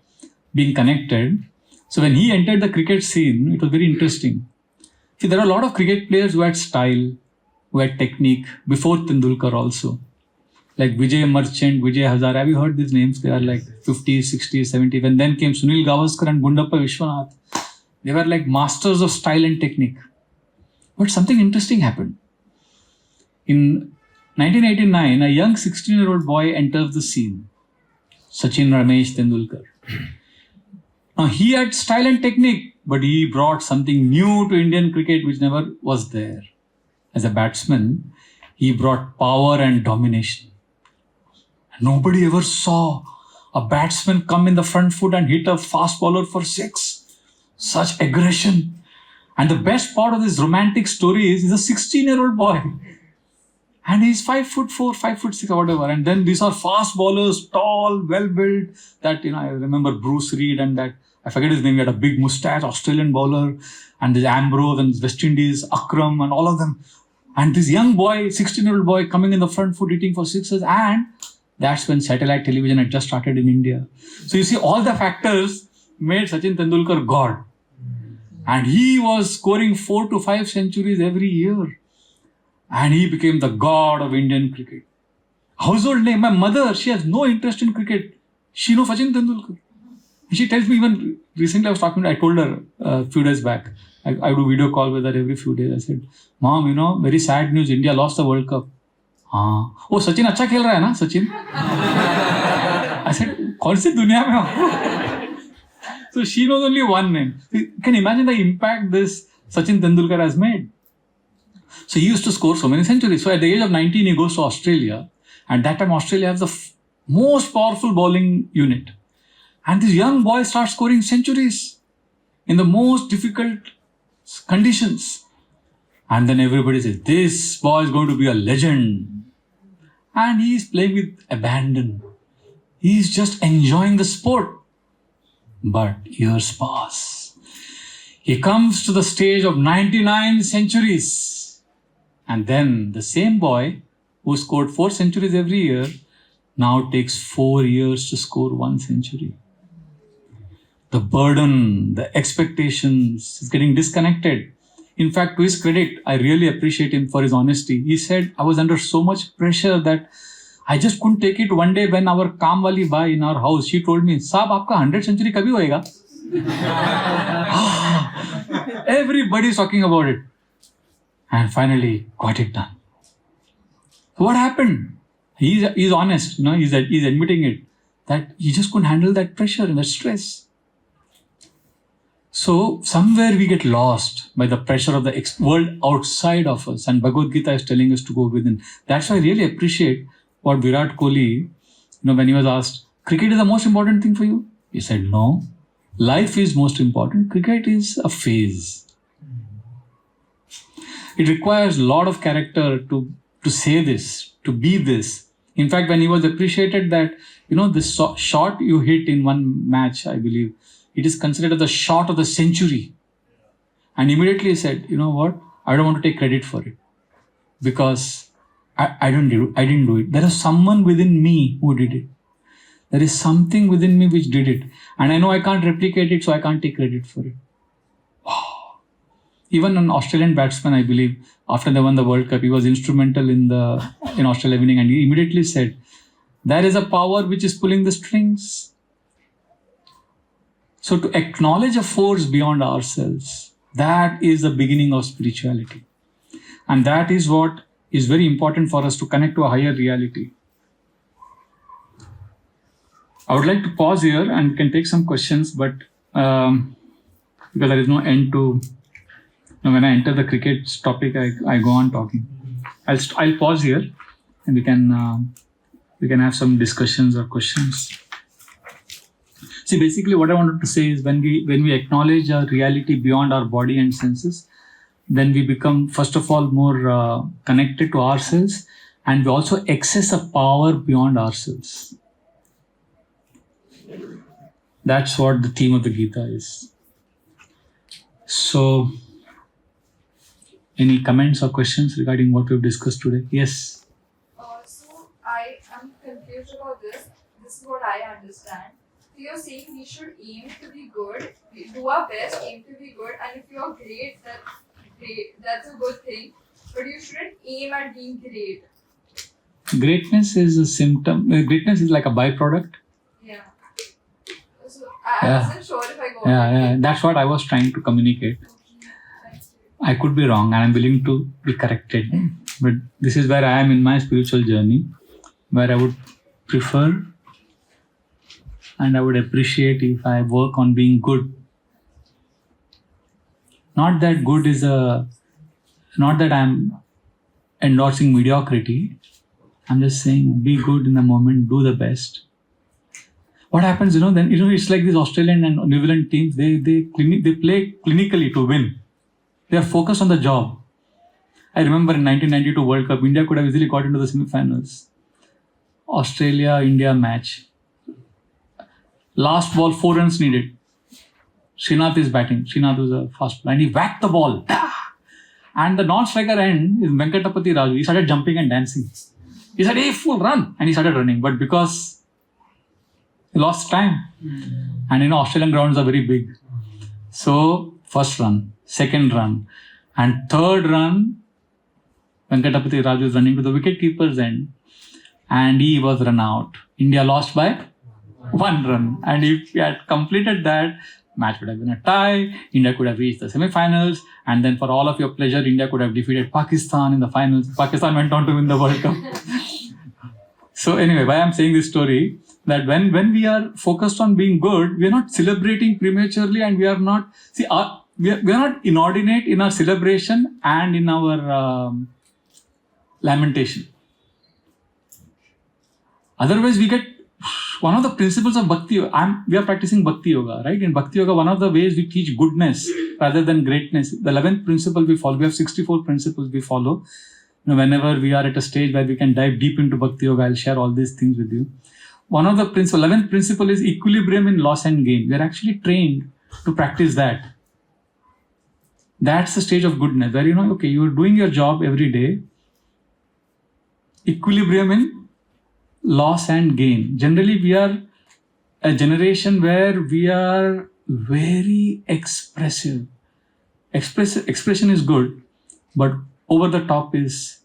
being connected. So when he entered the cricket scene, it was very interesting. See, there are a lot of cricket players who had style, who had technique before Tendulkar also. Like Vijay Merchant, Vijay Hazare. Have you heard these names? They are like 50s, 60s, 70s. And then came Sunil Gavaskar and Gundappa Vishwanath. They were like masters of style and technique. But something interesting happened. In 1989, a young 16-year-old boy enters the scene. Sachin Ramesh Tendulkar. Now, he had style and technique, but he brought something new to Indian cricket which never was there. As a batsman, he brought power and domination. Nobody ever saw a batsman come in the front foot and hit a fast bowler for 6. Such aggression. And the best part of this romantic story is he's a 16-year-old boy. And he's 5'4", 5'6", or whatever. And then these are fast bowlers, tall, well-built. That, I remember Bruce Reed and that, I forget his name, he had a big mustache, Australian bowler. And there's Ambrose and West Indies, Akram and all of them. And this young boy, 16-year-old boy coming in the front foot, hitting for sixes. And that's when satellite television had just started in India. So you see, all the factors made Sachin Tendulkar God. And he was scoring 4 to 5 centuries every year. And he became the god of Indian cricket. Household name. My mother, she has no interest in cricket. She knows Sachin Tendulkar. She tells me, even recently I told her a few days back, I do video call with her every few days. I said, Mom, very sad news, India lost the World Cup. Oh, Sachin अच्छा खेल रहा है ना, Sachin? I said, कौन सी दुनिया में हो? So she knows only one name. You can imagine the impact this Sachin Tendulkar has made. So he used to score so many centuries. So at the age of 19, he goes to Australia. And that time Australia has the most powerful bowling unit. And this young boy starts scoring centuries in the most difficult conditions. And then everybody says, this boy is going to be a legend. And he is playing with abandon. He is just enjoying the sport. But years pass. He comes to the stage of 99 centuries. And then the same boy who scored 4 centuries every year now takes 4 years to score 1 century. The burden, the expectations is getting disconnected. In fact, to his credit, I really appreciate him for his honesty. He said, I was under so much pressure that I just couldn't take it. One day when our Kamwali Bai in our house, she told me, Saab, aapka 100 century kabhi hoega? Everybody is talking about it. And finally, got it done. So what happened? He's honest, he's admitting it, that he just couldn't handle that pressure and that stress. So somewhere we get lost by the pressure of the world outside of us. And Bhagavad Gita is telling us to go within. That's why I really appreciate what Virat Kohli, when he was asked, cricket is the most important thing for you? He said, no. Life is most important. Cricket is a phase. It requires a lot of character to say this, to be this. In fact, when he was appreciated that, this shot you hit in one match, I believe, it is considered as the shot of the century. And immediately he said, you know what? I don't want to take credit for it. Because I didn't do it. There is someone within me who did it. There is something within me which did it. And I know I can't replicate it, so I can't take credit for it. Wow. Even an Australian batsman, I believe, after they won the World Cup, he was instrumental in Australia winning, and he immediately said, there is a power which is pulling the strings. So to acknowledge a force beyond ourselves, that is the beginning of spirituality. And that is what is very important for us to connect to a higher reality. I would like to pause here and we can take some questions, but because there is no end to, when I enter the cricket topic, I go on talking. I'll pause here and we can have some discussions or questions. See, basically what I wanted to say is when we acknowledge a reality beyond our body and senses, then we become, first of all, more connected to ourselves, and we also access a power beyond ourselves. That's what the theme of the Gita is. So, any comments or questions regarding what we've discussed today? Yes? So, I am confused about this. This is what I understand. You're saying we should aim to be good, we do our best, aim to be good, and if you're great, that's a good thing. But you shouldn't aim at being great. Greatness is a symptom. Greatness is like a byproduct. Yeah. So I wasn't sure if I got it. Yeah. That's what I was trying to communicate. Okay. Thank you. I could be wrong and I'm willing to be corrected. But this is where I am in my spiritual journey, where I would prefer and I would appreciate if I work on being good. Not that good is not that I'm endorsing mediocrity. I'm just saying be good in the moment, do the best. What happens, then, it's like these Australian and New Zealand teams, they play clinically to win. They are focused on the job. I remember in 1992 World Cup, India could have easily got into the semi-finals. Australia-India match. Last ball, 4 runs needed. Srinath is batting. Srinath was a fast bowler and he whacked the ball. And the non-striker end is Venkatapati Raju. He started jumping and dancing. He said, hey, full run. And he started running. But because he lost time. And Australian grounds are very big. So, first run, second run, and third run, Venkatapati Raju is running to the wicketkeeper's end. And he was run out. India lost by 1 run. And if he had completed that, match would have been a tie. India could have reached the semi-finals. And then for all of your pleasure, India could have defeated Pakistan in the finals. Pakistan went on to win the World Cup. So anyway, why I'm saying this story, that when we are focused on being good, we are not celebrating prematurely and we are not, we are not inordinate in our celebration and in our lamentation. Otherwise, we get one of the principles of Bhakti. We are practicing Bhakti Yoga, right? In Bhakti Yoga, one of the ways we teach goodness rather than greatness. The 11th principle we follow. We have 64 principles we follow. Whenever we are at a stage where we can dive deep into Bhakti Yoga, I'll share all these things with you. One of the 11th principle is equilibrium in loss and gain. We are actually trained to practice that. That's the stage of goodness where okay, you're doing your job every day. Equilibrium in loss and gain. Generally, we are a generation where we are very expressive. Expression is good, but over the top is...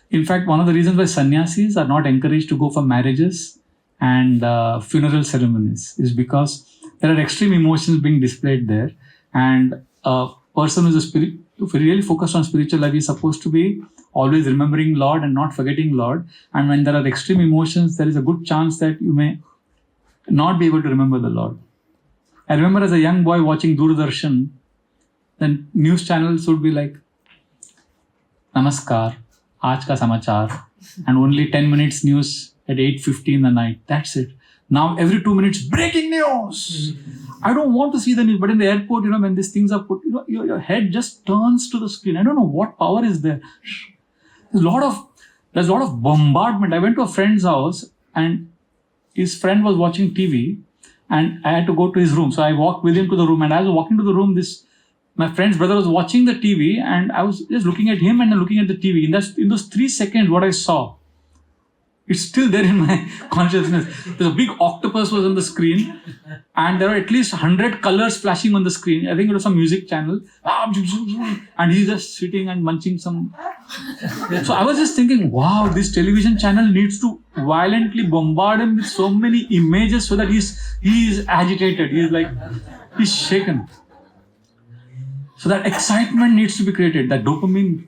In fact, one of the reasons why sannyasis are not encouraged to go for marriages and funeral ceremonies is because there are extreme emotions being displayed there, and a person who's really focused on spiritual life is supposed to be always remembering Lord and not forgetting Lord. And when there are extreme emotions, there is a good chance that you may not be able to remember the Lord. I remember as a young boy watching Doordarshan, then news channels would be like, Namaskar, Aaj ka samachar, and only 10 minutes news at 8:50 in the night. That's it. Now every 2 minutes, breaking news. I don't want to see the news, but in the airport, when these things are put, your head just turns to the screen. I don't know what power is there. There's a lot of bombardment. I went to a friend's house and his friend was watching TV and I had to go to his room. So I walked with him to the room, and as I was walking to the room, my friend's brother was watching the TV and I was just looking at him and then looking at the TV. In those 3 seconds, what I saw, it's still there in my consciousness. There's a big octopus was on the screen and there are at least 100 colors flashing on the screen. I think it was some music channel. And he's just sitting and munching some... So I was just thinking, wow, this television channel needs to violently bombard him with so many images so that he is agitated. He's shaken. So that excitement needs to be created. That dopamine,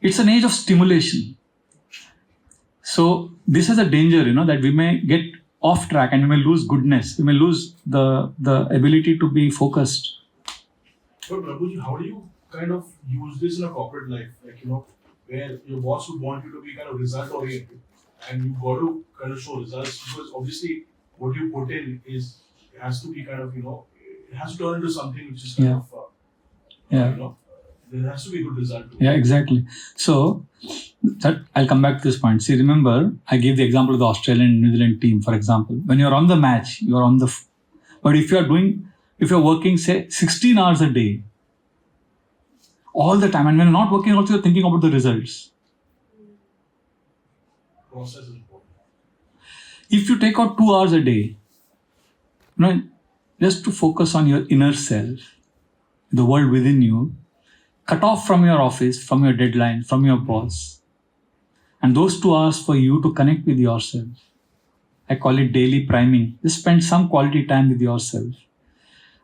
it's an age of stimulation. So this is a danger, that we may get off track and we may lose goodness. We may lose the ability to be focused. But Prabhuji, how do you kind of use this in a corporate life? Where your boss would want you to be kind of result oriented and you've got to kind of show results, because obviously what you put in has to be kind of, it has to turn into something which is kind of, there has to be a good result. Yeah, exactly. So, I'll come back to this point. See, remember, I gave the example of the Australian and New Zealand team, for example. When you're on the match, you're on the... But if you're working, say, 16 hours a day, all the time, and when you're not working also, you're thinking about the results. Process is important. If you take out 2 hours a day, just to focus on your inner self, the world within you, cut off from your office, from your deadline, from your boss, and those 2 hours for you to connect with yourself. I call it daily priming. Just spend some quality time with yourself.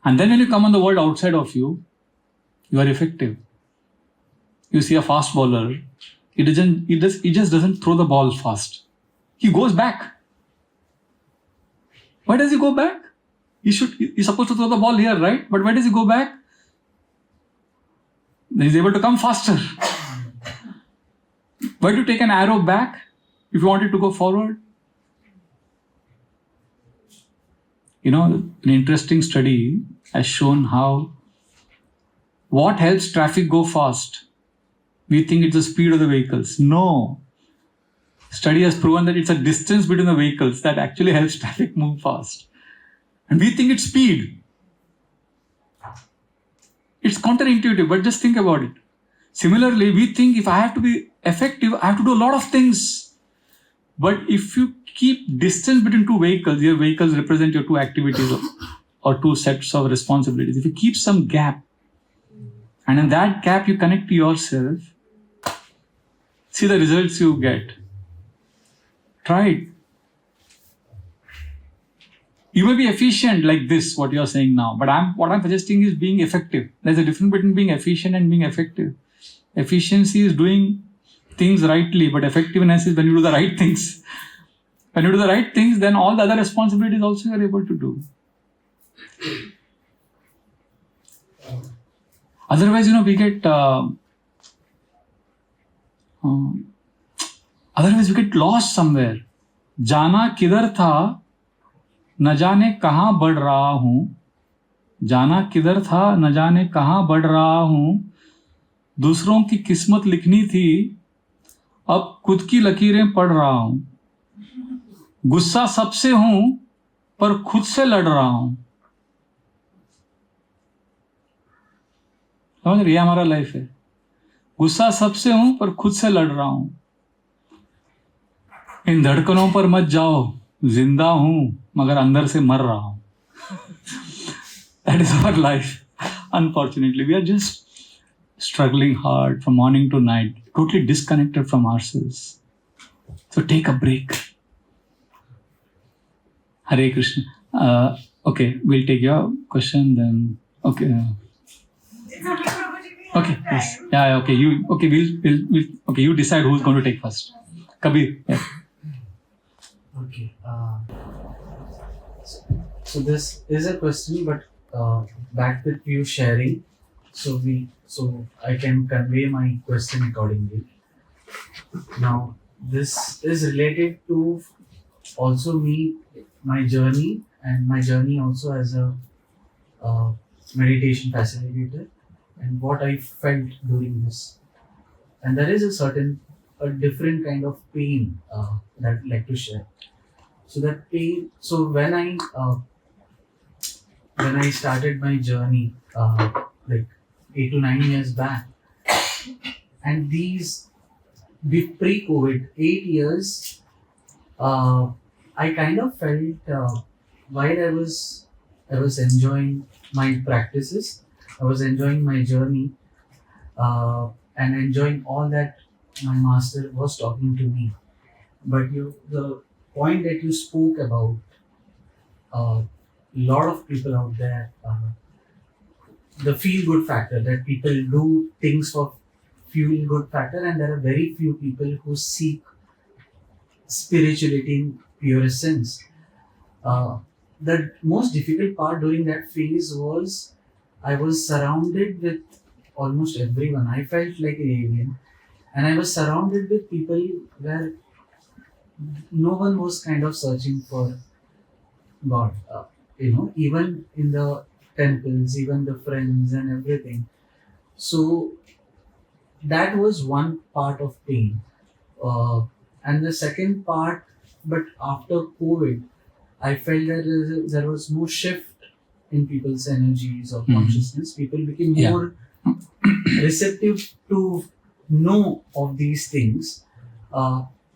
And then when you come on the world outside of you, you are effective. You see a fast bowler, he just doesn't throw the ball fast. He goes back. Why does he go back? He's supposed to throw the ball here, right? But why does he go back? Then he's able to come faster. Why do you take an arrow back if you want it to go forward? An interesting study has shown how What helps traffic go fast? We think it's the speed of the vehicles. No. Study has proven that it's a distance between the vehicles that actually helps traffic move fast. And we think it's speed. It's counterintuitive, but just think about it. Similarly, we think if I have to be effective, I have to do a lot of things. But if you keep distance between two vehicles, your vehicles represent your two activities or two sets of responsibilities. If you keep some gap, and in that gap you connect to yourself, see the results you get. Try it. You may be efficient like this, what you're saying now, but what I'm suggesting is being effective. There's a difference between being efficient and being effective. Efficiency is doing things rightly, but effectiveness is when you do the right things. When you do the right things, then all the other responsibilities also you are able to do. Otherwise, we get lost somewhere. जाना किधर था, न जाने कहाँ बढ़ रहा हूँ. जाना किधर था, न जाने कहाँ बढ़ रहा हूँ. दूसरों की किस्मत लिखनी थी, अब खुद की लकीरें पढ़ रहा हूँ. गुस्सा सबसे हूँ, पर खुद से लड़ रहा हूँ. समझ रहे, ये हमारा लाइफ है. गुस्सा सबसे हूं पर खुद से लड़ रहा हूं. इन धड़कनों पर मत जाओ, जिंदा हूं मगर अंदर से मर रहा हूं. That is our life. Unfortunately, we are just struggling hard from morning to night, totally disconnected from ourselves. So take a break. Hare Krishna. Okay, we'll take your question then. Okay. Okay. Yes. Yeah. Okay. We'll. Okay. You decide who's going to take first. Kabir. Yeah. Okay. So this is a question, but back with you sharing, so I can convey my question accordingly. Now, this is related to also my journey, and my journey also as a meditation facilitator, and what I felt during this. And there is a different kind of pain that I'd like to share. So that pain, so when I started my journey like 8 to 9 years back, and these pre-COVID 8 years, I kind of felt while I was enjoying my practices, I was enjoying my journey, and enjoying all that my master was talking to me. But the point that you spoke about, a lot of people out there, the feel-good factor, that people do things for feel-good factor, and there are very few people who seek spirituality in purest sense. The most difficult part during that phase was I was surrounded with almost everyone. I felt like an alien, and I was surrounded with people where no one was kind of searching for God. Even in the temples, even the friends and everything. So that was one part of pain. And the second part, but after COVID, I felt that there was more shift in people's energies or consciousness. People became more receptive to know of these things.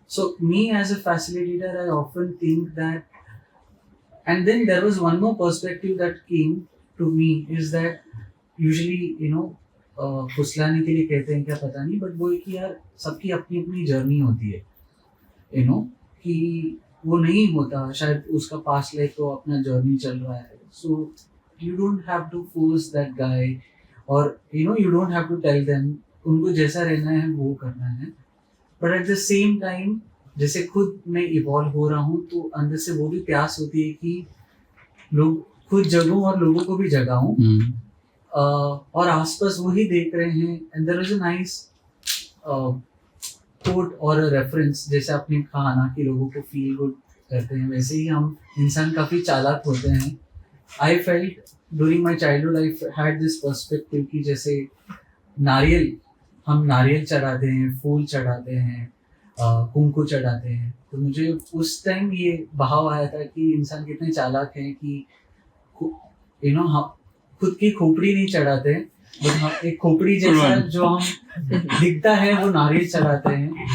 So me as a facilitator, I often think that, and then there was one more perspective that came to me, is that usually, फुसलाने के लिए कहते हैं क्या पता नहीं, but वो कि यार सबकी अपनी अपनी जर्नी होती है, कि वो नहीं होता, शायद उसका पास्ट लाइफ तो अपना जर्नी चल रहा है. So you don't have to force that guy, और you don't have to tell them उनको जैसा रहना है वो करना है. But at the same time, जैसे खुद मैं इवॉल्व हो रहा हूँ, तो अंदर से वो भी प्यास होती है कि लोग खुद जगूं और लोगों को भी जगाऊं. और आसपास वही देख रहे हैं. And there is a nice quote और रेफरेंस, जैसे आपने कहा ना कि लोगों को फील गुड करते हैं, वैसे ही हम इंसान काफी चालाक होते हैं. I felt during my childhood I had this perspective कि जैसे हम नारियल चढ़ाते हैं, फूल चढ़ाते हैं, कुंकू चढ़ाते हैं, तो मुझे उस टाइम ये भाव आया था कि इंसान कितने चालाक हैं कि खुद की खोपड़ी नहीं चढ़ाते, बट एक खोपड़ी जैसा जो हम दिखता है वो नारियल चढ़ाते हैं,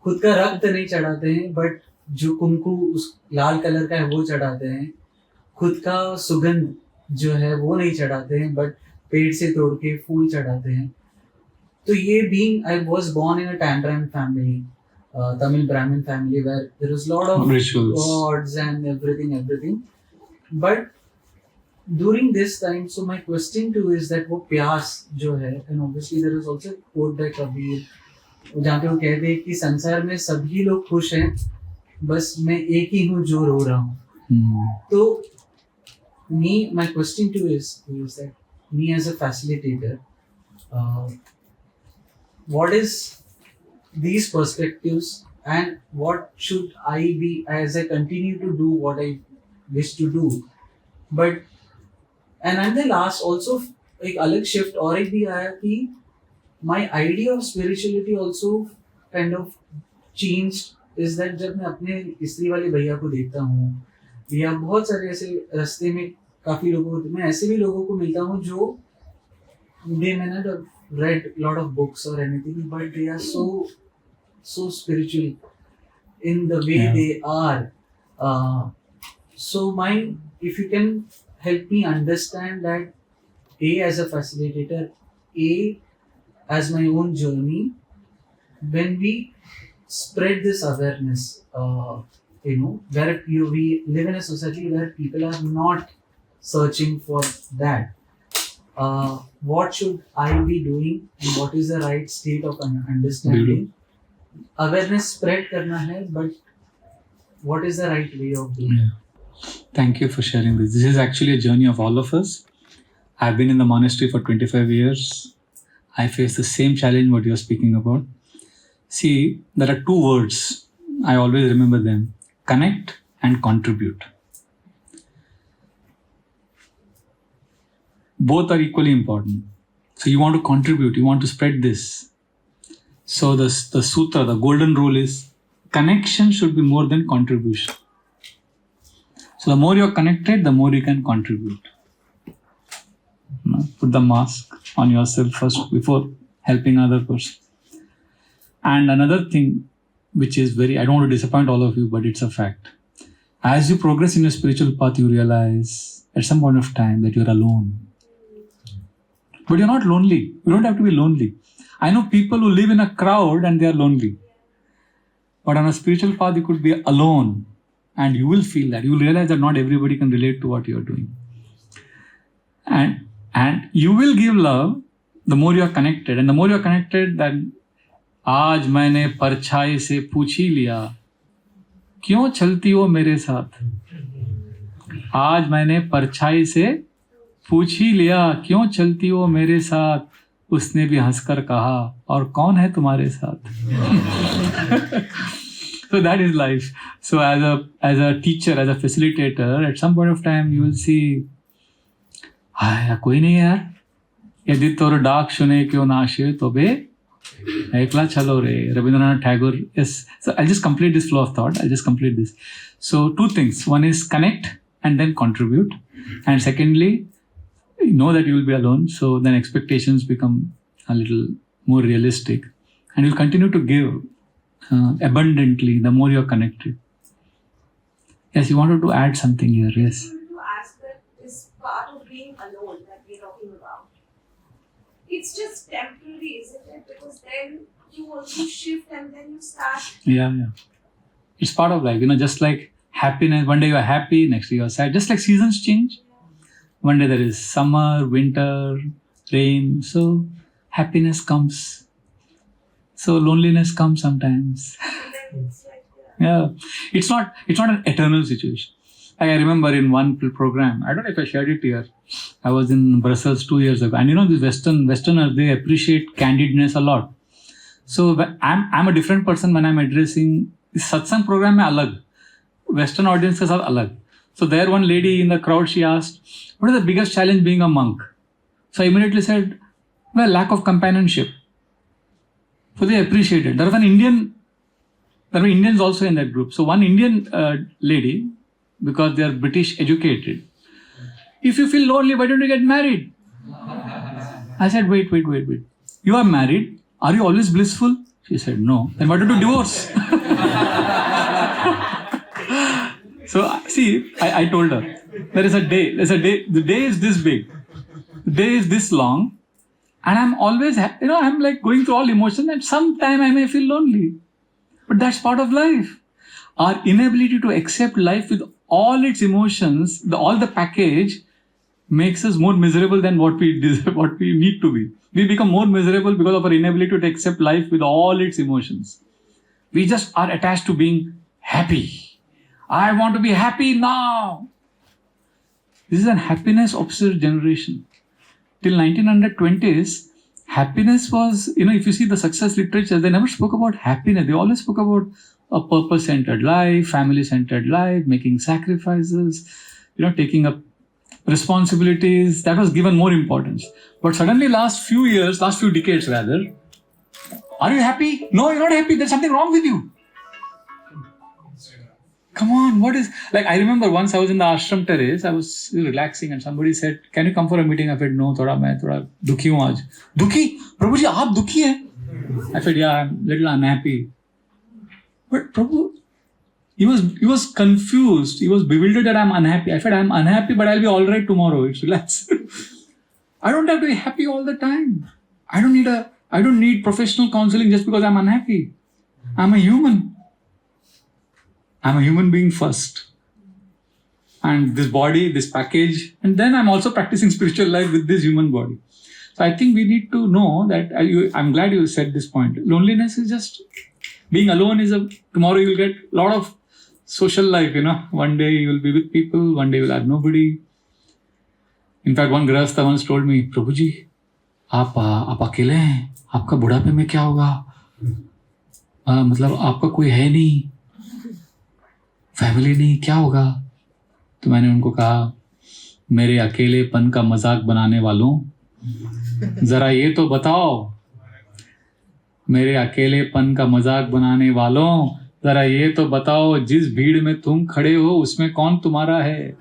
खुद का रक्त नहीं चढ़ाते हैं, बट जो कुंकू उस लाल कलर का है वो चढ़ाते हैं, खुद का सुगंध जो है वो नहीं चढ़ाते हैं, बट पेड़ से तोड़ के फूल चढ़ाते हैं. तो ये being I was born in a Tandraan family, Tamil Brahmin family where there was a lot of Rituals. gods and everything. But during this time, so my question to you is that वो प्यास जो है, and obviously there is also a quote by Kabir जहाँ पे वो कहते हैं कि संसार में सभी लोग खुश हैं, बस मैं एक ही हूँ जो रो रहा हूँ. तो my question to you is that me as a facilitator, what is these perspectives and what should I be as I continue to do what I wish to do. But and at the last also एक अलग shift और एक भी आया कि my idea of spirituality also kind of changed is that जब मैं अपने स्त्री वाले भैया को देखता हूँ या बहुत सारे ऐसे रास्ते में काफी लोगों को, मैं ऐसे भी लोगों को मिलता हूँ जो they may not have read a lot of books or anything, but they are so spiritual in the way they are. So if you can help me understand that A as a facilitator, A as my own journey, when we spread this awareness, where we live in a society where people are not searching for that. What should I be doing and what is the right state of understanding? Awareness spread करना है, but what is the right way of doing? Yeah. Thank you for sharing this. This is actually a journey of all of us. I've been in the monastery for 25 years. I face the same challenge what you're speaking about. See, there are two words. I always remember them. Connect and contribute. Both are equally important. So you want to contribute, you want to spread this. So the sutra, the golden rule is connection should be more than contribution. So the more you're connected, the more you can contribute. Put the mask on yourself first before helping other person. And another thing, which is I don't want to disappoint all of you, but it's a fact. As you progress in your spiritual path, you realize at some point of time that you're alone. But you're not lonely. You don't have to be lonely. I know people who live in a crowd and they are lonely. But on a spiritual path, you could be alone. And you will feel that. You will realize that not everybody can relate to what you are doing. And you will give love the more you are connected. And the more you are connected, then आज मैंने परछाई से पूछ ही लिया क्यों चलती हो मेरे साथ. आज मैंने परछाई से पूछ ही लिया क्यों चलती हो मेरे साथ. उसने भी हंसकर कहा और कौन है तुम्हारे साथ. So that is life. So as a teacher, as a facilitator, at some point of time you will see, कोई नहीं यार, यदि तोर डाक सुने क्यों नाशे तो बे एकला चलो रे. Rabindranath Tagore. Yes. So I'll just complete this flow of thought. I'll just complete this. So two things. One is connect and then contribute. And secondly, know that you will be alone. So then expectations become a little more realistic. And you'll continue to give abundantly the more you're connected. Yes, you wanted to add something here. Yes. To ask that this part of being alone that we're talking about, it's just temporary, isn't it? Because then you also shift and then you start. Yeah. It's part of life, just like happiness. One day you're happy, next day you're sad. Just like seasons change. One day there is summer, winter, rain. So happiness comes. So loneliness comes sometimes. And then it's like, Yeah. It's not an eternal situation. I remember in one program, I don't know if I shared it here. I was in Brussels 2 years ago. And these Westerners, they appreciate candidness a lot. So I'm a different person when I'm addressing satsang program mein alag. Western audience ke saath alag. So there one lady in the crowd, she asked, what is the biggest challenge being a monk? So I immediately said, well, lack of companionship. So they appreciated. There were Indians also in that group. So one Indian lady, because they are British educated, if you feel lonely, why don't you get married? I said, wait. You are married. Are you always blissful? She said, no. Then why don't you divorce? So see, I told her, there's a day, the day is this big, the day is this long, and I'm always, I'm like going through all emotions, and sometime I may feel lonely. But that's part of life. Our inability to accept life with all its emotions, all the package, makes us more miserable than what we need to be. We become more miserable because of our inability to accept life with all its emotions. We just are attached to being happy. I want to be happy now. This is an happiness-obsessed generation. Till 1920s, happiness was, if you see the success literature, they never spoke about happiness. They always spoke about a purpose-centered life, family-centered life, making sacrifices, taking up responsibilities. That was given more importance. But suddenly last few decades rather, are you happy? No, you're not happy. There's something wrong with you. Come on, what is... Like, I remember once I was in the ashram terrace, I was relaxing and somebody said, can you come for a meeting? I said, no, main thoda dukhi hu aaj. Dukhi? Prabhuji, aap dukhi hai? I said, yeah, I'm a little unhappy. But Prabhu, he was confused. He was bewildered that I'm unhappy. I said, I'm unhappy, but I'll be all right tomorrow. It's relax. I don't have to be happy all the time. I don't need professional counseling just because I'm unhappy. I'm a human. I'm a human being first. And this body, this package, and then I'm also practicing spiritual life with this human body. So I think we need to know that, I'm glad you said this point. Loneliness is just, being alone tomorrow you'll get a lot of social life, One day you will be with people, one day you will have nobody. In fact, one grahastha once told me, Prabhuji, आप अकेले हैं, आपका बुढ़ापे में क्या होगा? मतलब आपका कोई है नहीं, फैमिली नहीं, क्या होगा? तो मैंने उनको कहा, मेरे अकेलेपन का मजाक बनाने वालों, जरा ये तो बताओ, मेरे अकेलेपन का मजाक बनाने वालों, जरा ये तो बताओ, जिस भीड़ में तुम खड़े हो उसमें कौन तुम्हारा है?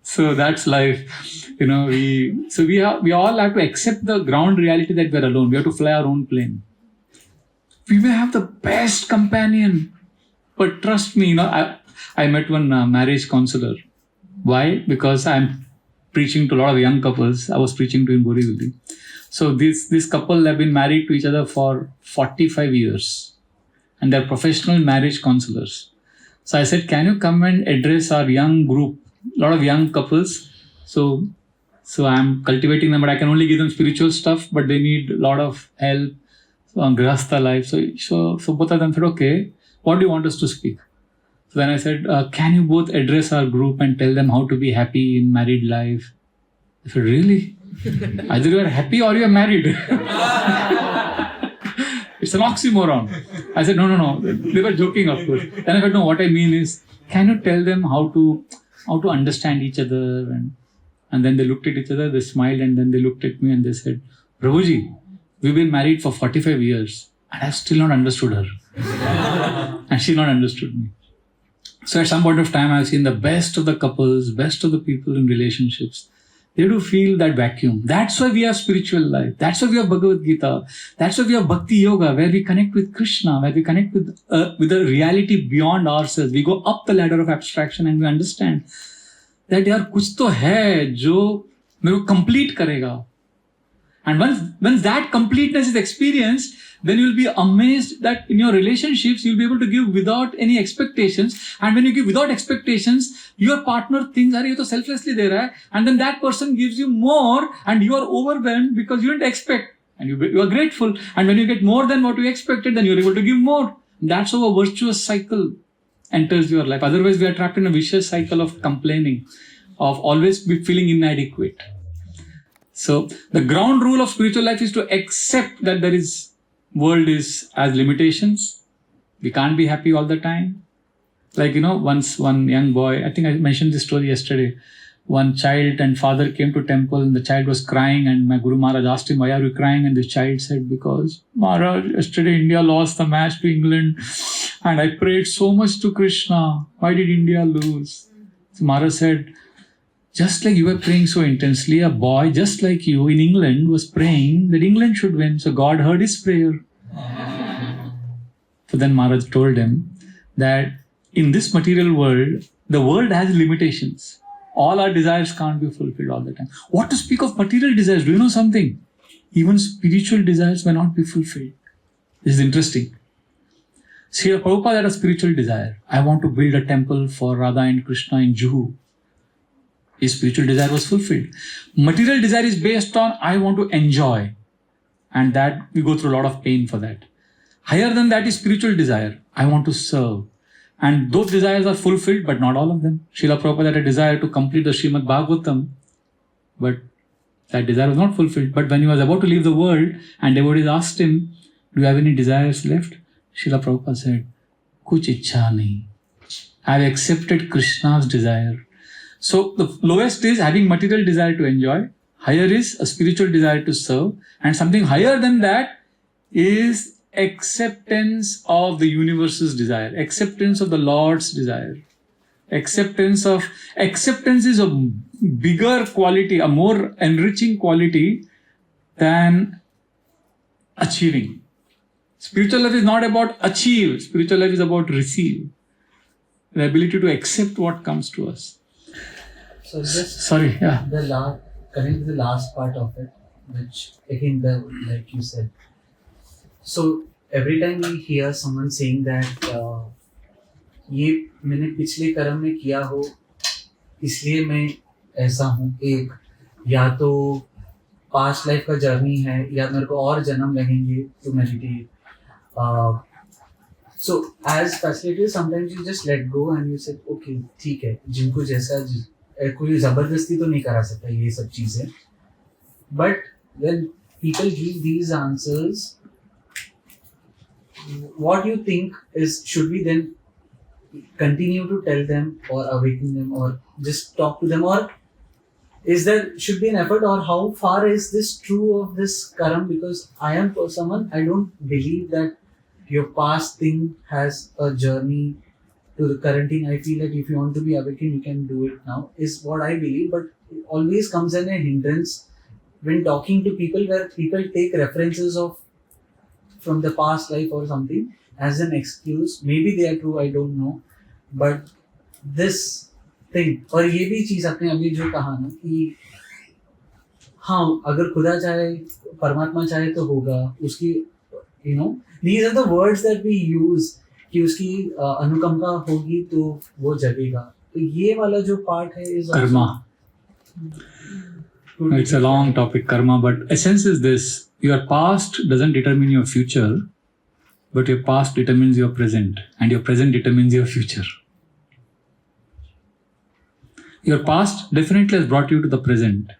So that's life, we all have to accept the ground reality that we're alone. We have to fly our own plane. We may have the best companion, but trust me, I met one marriage counselor. Why? Because I'm preaching to a lot of young couples. I was preaching to in Borivali. So this couple have been married to each other for 45 years. And they're professional marriage counselors. So I said, can you come and address our young group, a lot of young couples? So I'm cultivating them, but I can only give them spiritual stuff, but they need a lot of help on grahastha life. So both of them said, okay, what do you want us to speak? So then I said, can you both address our group and tell them how to be happy in married life? I said, really? Either you are happy or you are married. It's an oxymoron. I said, no. They were joking, of course. Then I said, no, what I mean is, can you tell them how to understand each other? And then they looked at each other, they smiled, and then they looked at me and they said, Prabhuji, we've been married for 45 years and I've still not understood her. And she not understood me. So at some point of time, I've seen the best of the couples, best of the people in relationships. They do feel that vacuum. That's why we have spiritual life. That's why we have Bhagavad Gita. That's why we have Bhakti Yoga, where we connect with Krishna, where we connect with a reality beyond ourselves. We go up the ladder of abstraction and we understand that yaar kuch to hai jo mere ko complete karega. And once that completeness is experienced, then you'll be amazed that in your relationships, you'll be able to give without any expectations. And when you give without expectations, your partner thinks, "Arey, ye to selflessly de raha hai." And then that person gives you more and you are overwhelmed because you didn't expect. And you are grateful. And when you get more than what you expected, then you're able to give more. That's how a virtuous cycle enters your life. Otherwise, we are trapped in a vicious cycle of complaining, of always be feeling inadequate. So the ground rule of spiritual life is to accept that world has limitations. We can't be happy all the time. Like, once one young boy, I think I mentioned this story yesterday. One child and father came to temple and the child was crying, and my Guru Maharaj asked him, why are you crying? And the child said, because Maharaj, yesterday India lost the match to England and I prayed so much to Krishna. Why did India lose? So Maharaj said, just like you were praying so intensely, a boy just like you in England was praying that England should win. So God heard his prayer. So then Maharaj told him that in this material world, the world has limitations. All our desires can't be fulfilled all the time. What to speak of material desires? Do you know something? Even spiritual desires may not be fulfilled. This is interesting. Srila Prabhupada had a spiritual desire. I want to build a temple for Radha and Krishna in Juhu. His spiritual desire was fulfilled. Material desire is based on I want to enjoy. And that we go through a lot of pain for that. Higher than that is spiritual desire. I want to serve. And those desires are fulfilled, but not all of them. Srila Prabhupada had a desire to complete the Srimad Bhagavatam, but that desire was not fulfilled. But when he was about to leave the world and devotees asked him, do you have any desires left? Srila Prabhupada said, Kuch ichha nahi. I have accepted Krishna's desire. So the lowest is having material desire to enjoy. Higher is a spiritual desire to serve. And something higher than that is acceptance of the universe's desire, acceptance of the Lord's desire. Acceptance is a bigger quality, a more enriching quality than achieving. Spiritual life is not about achieve, spiritual life is about receive. The ability to accept what comes to us. So just coming to the last part of it, which again, like you said. So every time we hear someone saying that ये मैंने पिछले कर्म में किया हो इसलिए मैं ऐसा हूँ, एक या तो पास्ट लाइफ का जर्नी है या मेरे को और जन्म लगेंगे to meditate. So as facilitators, sometimes you just let go and you say, okay, ठीक है, जिनको जैसा कोई जबरदस्ती तो नहीं करा सकता ये सब चीजें. But when people give these answers, what do you think is, should we then continue to tell them or awaken them or just talk to them, or is there should be an effort, or how far is this true of this karam? Because I am someone, I don't believe that your past thing has a journey to the current thing. I feel that if you want to be awakened, you can do it now, is what I believe. But it always comes in a hindrance when talking to people, where people take references of from the past life or something as an excuse. Maybe they are true, I don't know. But this thing, और ये भी चीज आपने अभी जो कहा ना कि हाँ, अगर खुदा चाहे, परमात्मा चाहे तो होगा उसकी, these are the words that we use, कि उसकी अनुकंपा होगी तो वो जगेगा. तो ये वाला जो पार्ट है is karma. It's a long topic, karma, but essence is this: your past doesn't determine your future, but your past determines your present, and your present determines your future. Your past definitely has brought you to the present,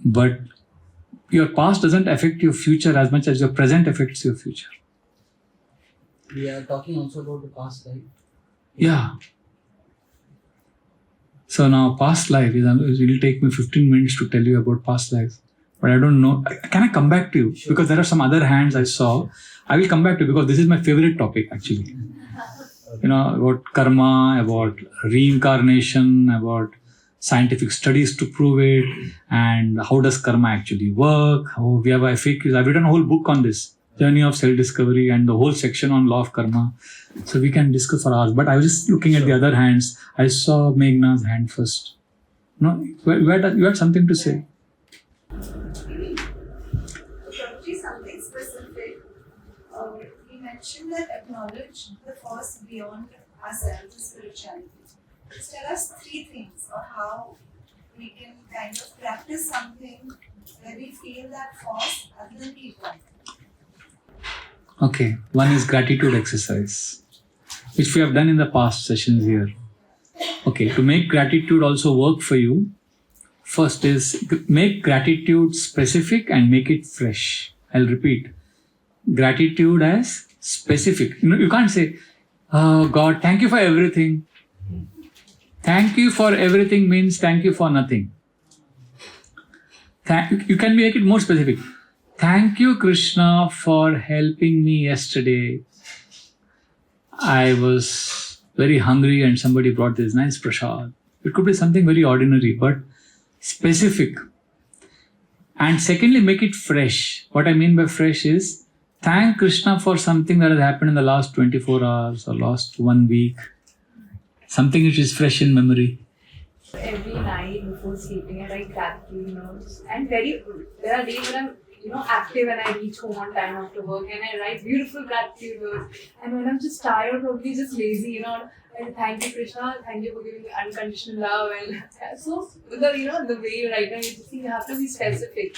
but your past doesn't affect your future as much as your present affects your future. We are talking also about the past life. Yeah. So now past life, it will take me 15 minutes to tell you about past lives. But I don't know. Can I come back to you? Sure. Because there are some other hands I saw. I will come back to you because this is my favorite topic actually. About karma, about reincarnation, about scientific studies to prove it, and how does karma actually work. How we have FAQs. I've written a whole book on this, journey of self-discovery, and the whole section on law of karma. So we can discuss for hours. But I was just looking at the other hands. I saw Meghna's hand first. No, you had something to say. Something specific. We mentioned that acknowledge the force beyond ourselves, spirituality. Just tell us 3 things on how we can kind of practice something where we feel that force other than people. Okay, one is gratitude exercise, which we have done in the past sessions here. Okay, to make gratitude also work for you, first is make gratitude specific and make it fresh. I'll repeat. Gratitude as specific. You can't say, Oh God, thank you for everything. Thank you for everything means thank you for nothing. You can make it more specific. Thank you, Krishna, for helping me yesterday. I was very hungry and somebody brought this nice prasad. It could be something very ordinary, but specific. And secondly, make it fresh. What I mean by fresh is thank Krishna for something that has happened in the last 24 hours or last 1 week. Something which is fresh in memory. Every night before sleeping, I write gratitude notes. And there are days when I'm, active and I reach home on time after work and I write beautiful gratitude notes. And when I'm just tired, probably just lazy, I thank you, Krishna, thank you for giving me unconditional love. And so, the way you write them, you have to be specific.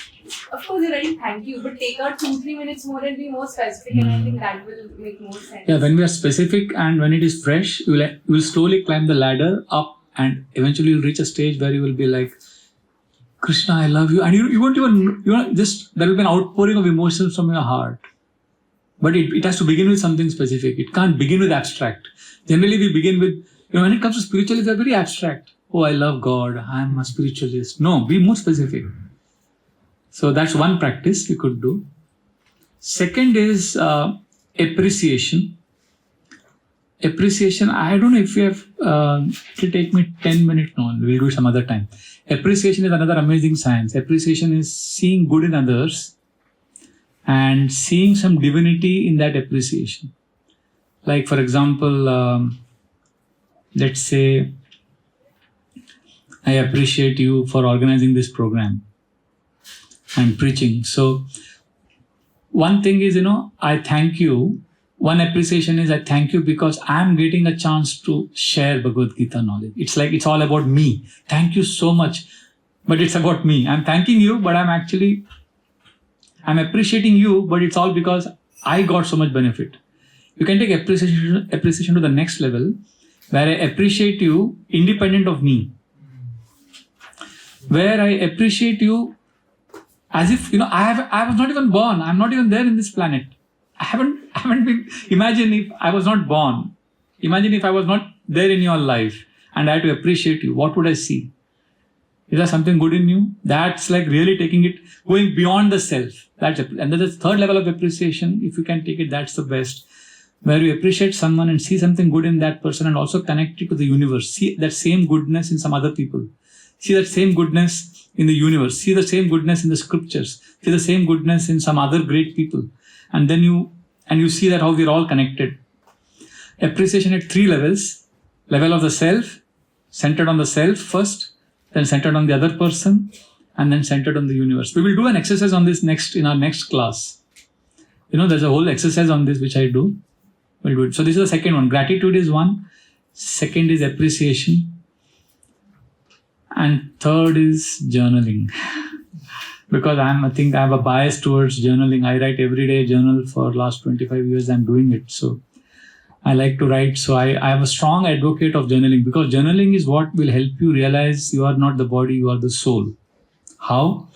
Of course, you're writing thank you, but take out 2-3 minutes more and be more specific, and I think that will make more sense. Yeah, when we are specific and when it is fresh, you will slowly climb the ladder up, and eventually you'll reach a stage where you will be like, Krishna, I love you. And you won't even, there will be an outpouring of emotions from your heart. But it has to begin with something specific. It can't begin with abstract. Generally, we begin with, when it comes to spiritualism, they're very abstract. Oh, I love God. I'm a spiritualist. No, be more specific. So that's one practice we could do. Second is appreciation. Appreciation, I don't know if you have, it'll take me 10 minutes now. We'll do it some other time. Appreciation is another amazing science. Appreciation is seeing good in others and seeing some divinity in that appreciation. Like, for example, let's say, I appreciate you for organizing this program and preaching. So, one thing is, I thank you. One appreciation is I thank you because I'm getting a chance to share Bhagavad Gita knowledge. It's like it's all about me. Thank you so much. But it's about me. I'm thanking you, but I'm appreciating you, but it's all because I got so much benefit. You can take appreciation to the next level, where I appreciate you independent of me. Where I appreciate you as if, I was not even born. I'm not even there in this planet. I haven't been, imagine if I was not born. Imagine if I was not there in your life and I had to appreciate you. What would I see? Is there something good in you? That's like really taking it, going beyond the self. And then the third level of appreciation, if you can take it, that's the best. Where you appreciate someone and see something good in that person and also connect it to the universe. See that same goodness in some other people. See that same goodness in the universe. See the same goodness in the scriptures. See the same goodness in some other great people. And then you see that how we're all connected. Appreciation at 3 levels. Level of the self, centered on the self first, then centered on the other person, and then centered on the universe. We will do an exercise on this in our next class. There's a whole exercise on this which I do. We'll do it. So this is the second one. Gratitude is one. Second is appreciation. And third is journaling. Because I think I have a bias towards journaling. I write every day journal for last 25 years. I'm doing it. So I like to write. So I am a strong advocate of journaling, because journaling is what will help you realize you are not the body, you are the soul. How?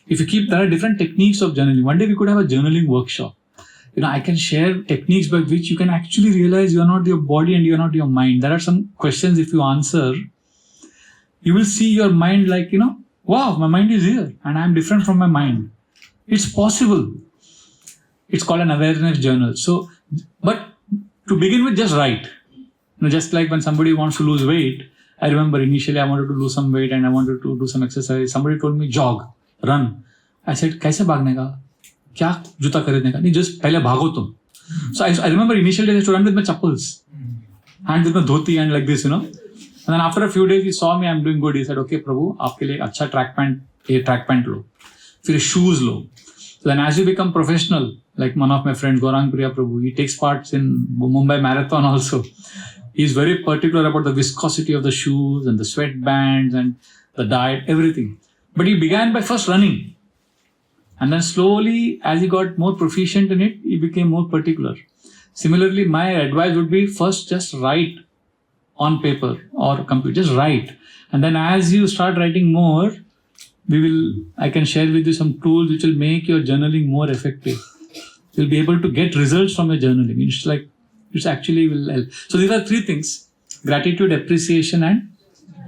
There are different techniques of journaling. One day we could have a journaling workshop. I can share techniques by which you can actually realize you are not your body and you are not your mind. There are some questions if you answer, you will see your mind like, wow, my mind is here and I'm different from my mind. It's possible. It's called an awareness journal. So, but to begin with, just write. Just like when somebody wants to lose weight, I remember initially I wanted to lose some weight and I wanted to do some exercise. Somebody told me, jog, run. I said, कैसे भागने का? क्या जूता खरीदने का? नहीं, just पहले भागो तुम. So I remember initially I used to run with my chappals and with my dhoti and like this, And then after a few days he saw me, I'm doing good. He said, okay, Prabhu, आपके लिए अच्छा track pant लो. फिर shoes low. So then as you become professional, like one of my friends, Gaurang Priya Prabhu, he takes part in Mumbai Marathon also. He's very particular about the viscosity of the shoes and the sweatbands and the diet, everything. But he began by first running. And then slowly, as he got more proficient in it, he became more particular. Similarly, my advice would be first just write on paper or computer, just write. And then as you start writing more, I can share with you some tools which will make your journaling more effective. You'll be able to get results from your journaling. It actually will help. So these are three things: gratitude, appreciation, and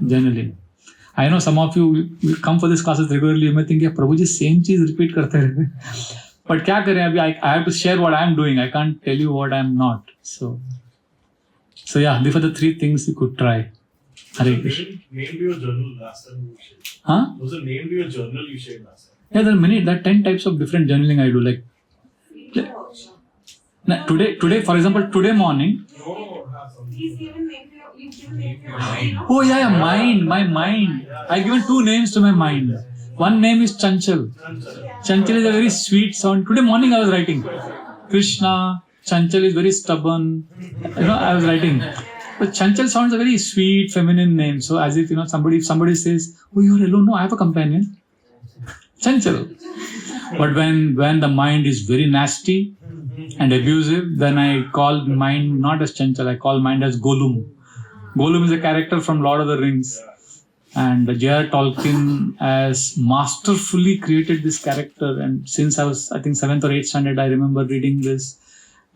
journaling. I know some of you will come for these classes regularly. You may think, yeah, Prabhuji, same cheez repeat karte rehte. But kya kare abhi? I have to share what I am doing. I can't tell you what I am not. So yeah, these are the three things you could try. Hare Krishna. Named your journal last time you shared. Huh? Was the name your journal you shared last time? Yeah, there are many. There are 10 types of different journaling I do. Like today, for example, today morning. No, have something. He's given name to your mind. Oh yeah, mind, my mind. I given two names to my mind. One name is Chanchal. Chanchal is a very sweet sound. Today morning I was writing Krishna. Chanchal is very stubborn. I was writing. But Chanchal sounds a very sweet, feminine name. So as if if somebody says, "Oh, you're alone." No, I have a companion. Chanchal. But when the mind is very nasty and abusive, then I call mind not as Chanchal. I call mind as Gollum. Gollum is a character from Lord of the Rings. And J.R. Tolkien has masterfully created this character. And since I was, I think, 7th or 8th standard, I remember reading this.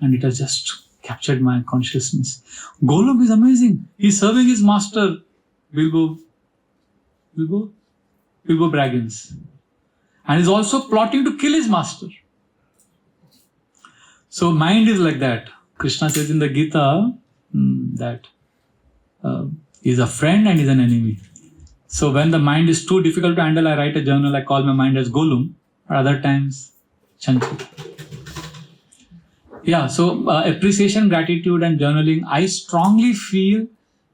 And it has just captured my consciousness. Gollum is amazing. He's serving his master, Bilbo Baggins. And he's also plotting to kill his master. So mind is like that. Krishna says in the Gita that he's a friend and he's an enemy. So when the mind is too difficult to handle, I write a journal. I call my mind as Gollum. Or other times, Chanchal. Yeah, so appreciation, gratitude and journaling, I strongly feel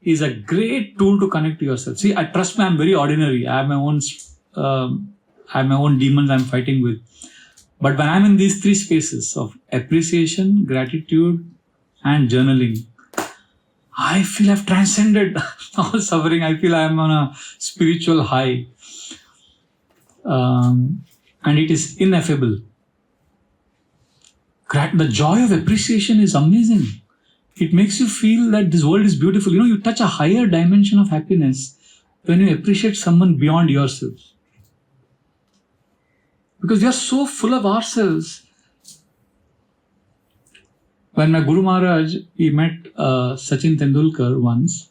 is a great tool to connect to yourself. See, trust me, I'm very ordinary. I have my own demons I'm fighting with. But when I'm in these three spaces of appreciation, gratitude and journaling, I feel I've transcended all suffering. I feel I'm on a spiritual high. And it is ineffable. The joy of appreciation is amazing. It makes you feel that this world is beautiful. You touch a higher dimension of happiness when you appreciate someone beyond yourself. Because we are so full of ourselves. When my Guru Maharaj, he met Sachin Tendulkar once.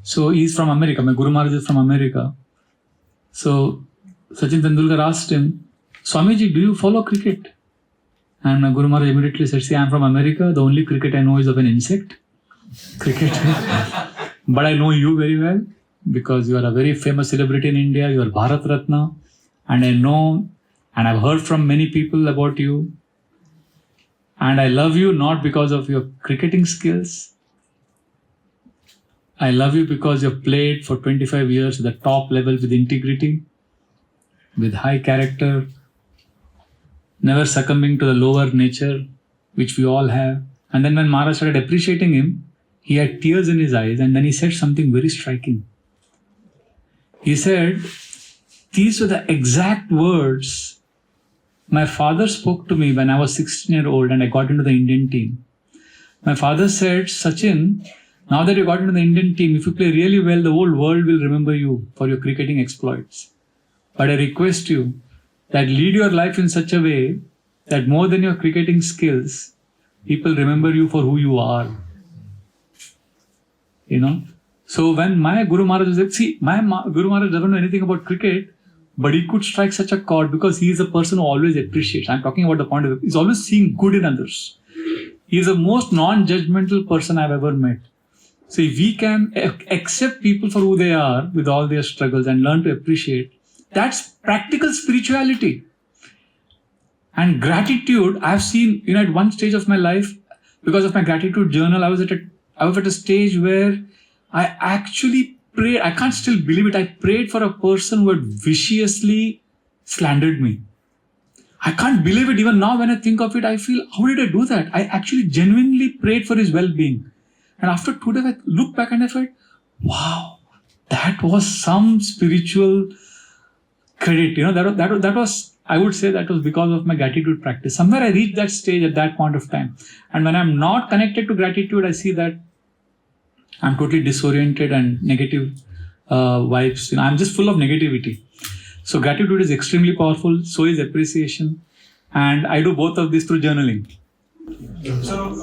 So he's from America. My Guru Maharaj is from America. So Sachin Tendulkar asked him, "Swamiji, do you follow cricket?" And my Guru Maharaj immediately said, "See, I'm from America. The only cricket I know is of an insect. Cricket. But I know you very well because you are a very famous celebrity in India. You are Bharat Ratna. And I know and I've heard from many people about you. And I love you not because of your cricketing skills. I love you because you've played for 25 years at the top level with integrity, with high character, never succumbing to the lower nature, which we all have." And then when Maharaj started appreciating him, he had tears in his eyes, and then he said something very striking. He said, "These were the exact words my father spoke to me when I was 16-year-old and I got into the Indian team. My father said, 'Sachin, now that you got into the Indian team, if you play really well, the whole world will remember you for your cricketing exploits. But I request you that lead your life in such a way that more than your cricketing skills, people remember you for who you are.'" So when my Guru Maharaj was like, see, my Guru Maharaj doesn't know anything about cricket, but he could strike such a chord because he is a person who always appreciates. I'm talking about the point of he's always seeing good in others. He is the most non-judgmental person I've ever met. So if we can accept people for who they are with all their struggles and learn to appreciate, that's practical spirituality. And gratitude, I've seen, at one stage of my life, because of my gratitude journal, I was at a stage where I actually prayed. I can't still believe it. I prayed for a person who had viciously slandered me. I can't believe it. Even now when I think of it, I feel, how did I do that? I actually genuinely prayed for his well-being. And after 2 days, I looked back and I felt, wow, that was some spiritual credit. That was, I would say that was because of my gratitude practice. Somewhere I reached that stage at that point of time. And when I'm not connected to gratitude, I see that I'm totally disoriented and negative vibes. I'm just full of negativity. So gratitude is extremely powerful. So is appreciation. And I do both of these through journaling. So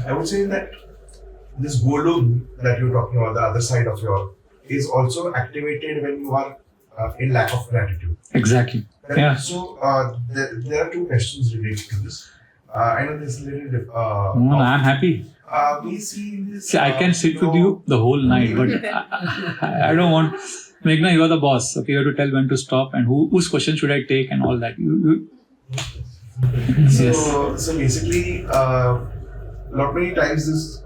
I would say that this golem that you're talking about, the other side of your, is also activated when you are in lack of gratitude. Exactly. Right? Yeah. So there are two questions related to this. I know this is a little. No, I'm happy. We see this. See, I can sit with you the whole night, but I don't want. Meghna, you are the boss. Okay, you have to tell when to stop and whose question should I take and all that. So basically, not many times this,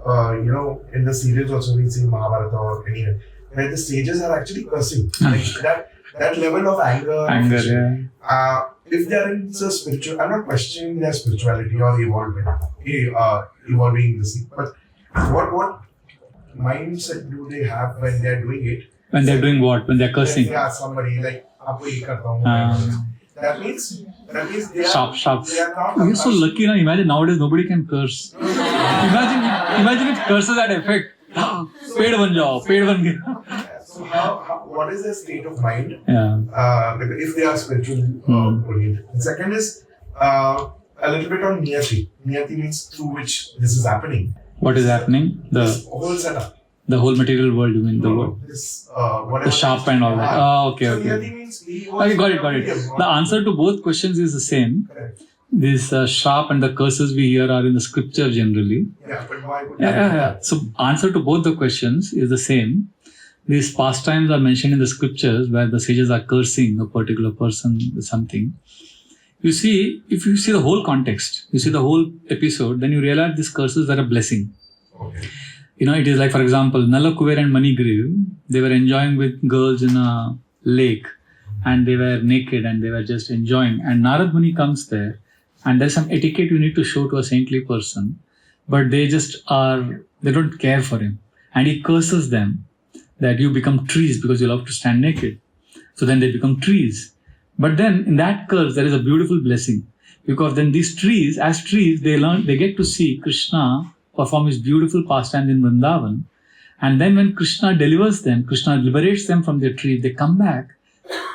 in the serials also we see Mahabharata or any, where the sages are actually cursing. Like that level of anger. Anger, yeah. If they are in the spiritual, I'm not questioning their spirituality or evolving this thing, but what mindset do they have when they are doing it? When they're doing what? When they're cursing. If they ask somebody like, "Aapko ye karta hoon," that means they are Sharp. They are not. You're so lucky now. Imagine nowadays nobody can curse. Imagine if curses had effect. Paid ban jao, paid ban gaya. So what is their state of mind? Yeah. If they are spiritual oriented. And second is a little bit on niyati. Niyati means through which this is happening. What is happening? This whole setup. The whole material world, you mean? The world. This The sharp and all that. Oh, okay. So niyati means Okay, got it. The answer to both questions is the same. Correct. This sharp and the curses we hear are in the scripture generally. Yeah, but why would Yeah. So answer to both the questions is the same. These pastimes are mentioned in the scriptures where the sages are cursing a particular person with something. You see, if you see the whole context, you see the whole episode, then you realize these curses were a blessing. Okay. It is like, for example, Nala Kuber and Manigriv, they were enjoying with girls in a lake and they were naked and they were just enjoying. And Narad Muni comes there and there's some etiquette you need to show to a saintly person, but they don't care for him. And he curses them that you become trees because you love to stand naked. So then they become trees. But then in that curse, there is a beautiful blessing because then these trees, as trees, they get to see Krishna perform his beautiful pastimes in Vrindavan. And then when Krishna delivers them, Krishna liberates them from their tree, they come back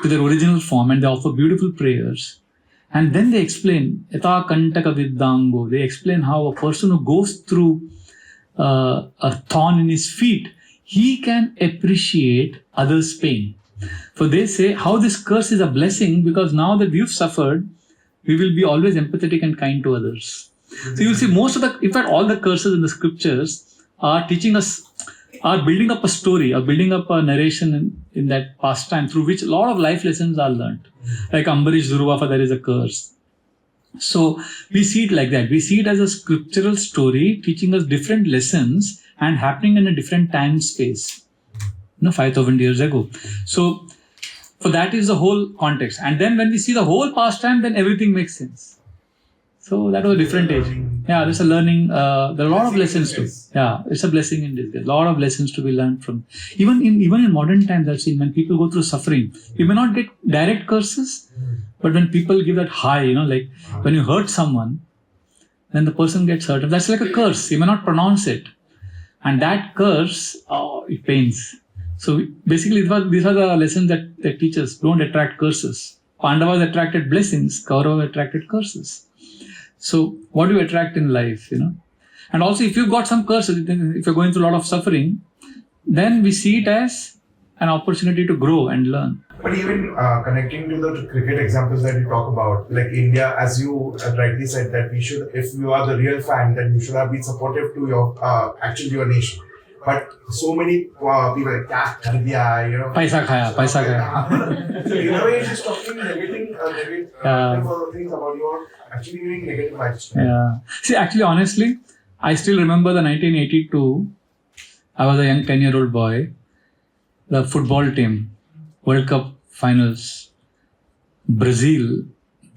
to their original form and they offer beautiful prayers. And then they explain, Yata Kantaka Viddango, they explain how a person who goes through a thorn in his feet, he can appreciate others' pain. So they say how this curse is a blessing because now that we've suffered, we will be always empathetic and kind to others. So you'll see in fact, all the curses in the scriptures are teaching us, are building up a story, or building up a narration in that pastime through which a lot of life lessons are learned. Like Ambarish Dhuruvafa, there is a curse. So we see it like that. We see it as a scriptural story teaching us different lessons and happening in a different time space, 5,000 years ago. So that is the whole context. And then when we see the whole pastime, then everything makes sense. So that was a different age. Yeah, there's a learning. There are a lot of lessons too. Yeah, it's a blessing in disguise. A lot of lessons to be learned from. Even in modern times, I've seen when people go through suffering, you may not get direct curses, but when people give that high, like when you hurt someone, then the person gets hurt. That's like a curse. You may not pronounce it. And that curse, it pains. So basically, these are the lessons that teach us. Don't attract curses. Pandavas attracted blessings. Kauravas attracted curses. So what do you attract in life, And also, if you've got some curses, if you're going through a lot of suffering, then we see it as an opportunity to grow and learn. But even connecting to the cricket examples that you talk about, like India, as you rightly said, that we should, if you are the real fan, then you should have been supportive to your nation. But so many people like, Paisa khaya. So in a way, just talking negative things about your actually doing negative lifestyle. Yeah. See, actually, honestly, I still remember the 1982. I was a young 10-year-old boy. The football team, World Cup finals, Brazil,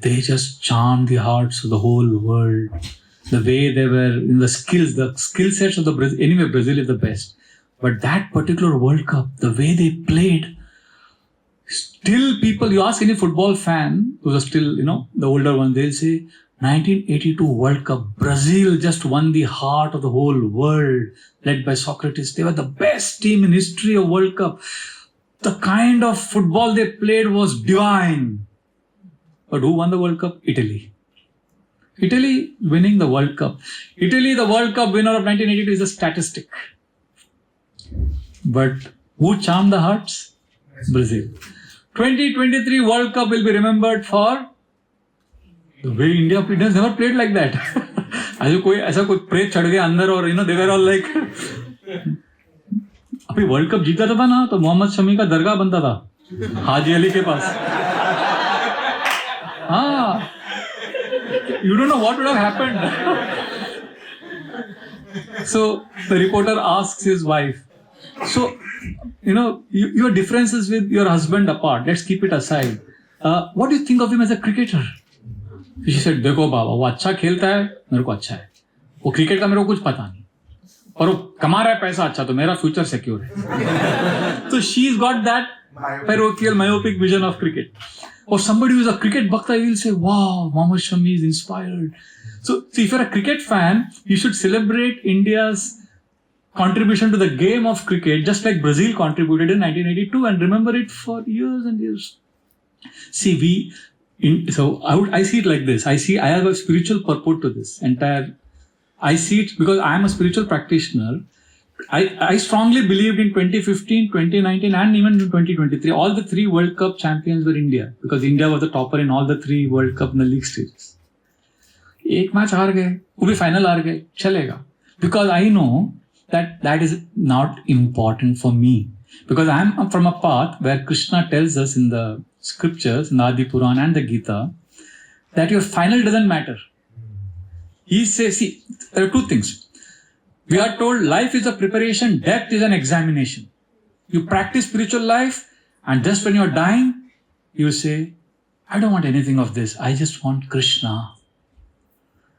they just charmed the hearts of the whole world. The way they were in the skill sets of the Brazil. Anyway, Brazil is the best. But that particular World Cup, the way they played, still people, you ask any football fan who's still, the older one, they'll say, 1982 World Cup, Brazil just won the heart of the whole world, led by Socrates. They were the best team in history of World Cup. The kind of football they played was divine. But who won the World Cup? Italy. Italy winning the World Cup. Italy, the World Cup winner of 1982, is a statistic. But who charmed the hearts? Brazil. 2023 World Cup will be remembered for the way India has never played like that. ऐसा कोई प्रेत चढ़ गया अंदर और they were all like अभी world cup जीता था ना तो मोहम्मद शमी का दरगाह बनता था हाजी अली के पास. हाँ, you don't know what would have happened. So the reporter asks his wife, so your differences with your husband apart, let's keep it aside. What do you think of him as a cricketer? She said, देखो बाबा, वो अच्छा खेलता है, मेरे को अच्छा है. वो क्रिकेट का मेरे को कुछ पता नहीं. और वो कमा रहा है पैसा अच्छा, तो मेरा फ्यूचर सिक्योर है. So she's got that parochial, myopic vision of cricket. Or somebody who is a cricket bhakta, he will say, wow, Mohammad Shami is inspired. So if you're a cricket fan, you should celebrate India's contribution to the game of cricket, just like Brazil contributed in 1982, and remember it for years and years. See, I see it like this. I have a spiritual purport to this entire. I see it because I am a spiritual practitioner. I strongly believed in 2015, 2019, and even in 2023. All the 3 World Cup champions were India, because India was the topper in all the 3 World Cup in the league stages. एक match हार गए, वो भी final हार गए, चलेगा. Because I know that is not important for me. Because I am from a path where Krishna tells us in the scriptures, in the Adi Puran and the Gita, that your final doesn't matter. He says, see, there are 2 things. We are told life is a preparation, death is an examination. You practice spiritual life, and just when you're dying, you say, I don't want anything of this. I just want Krishna.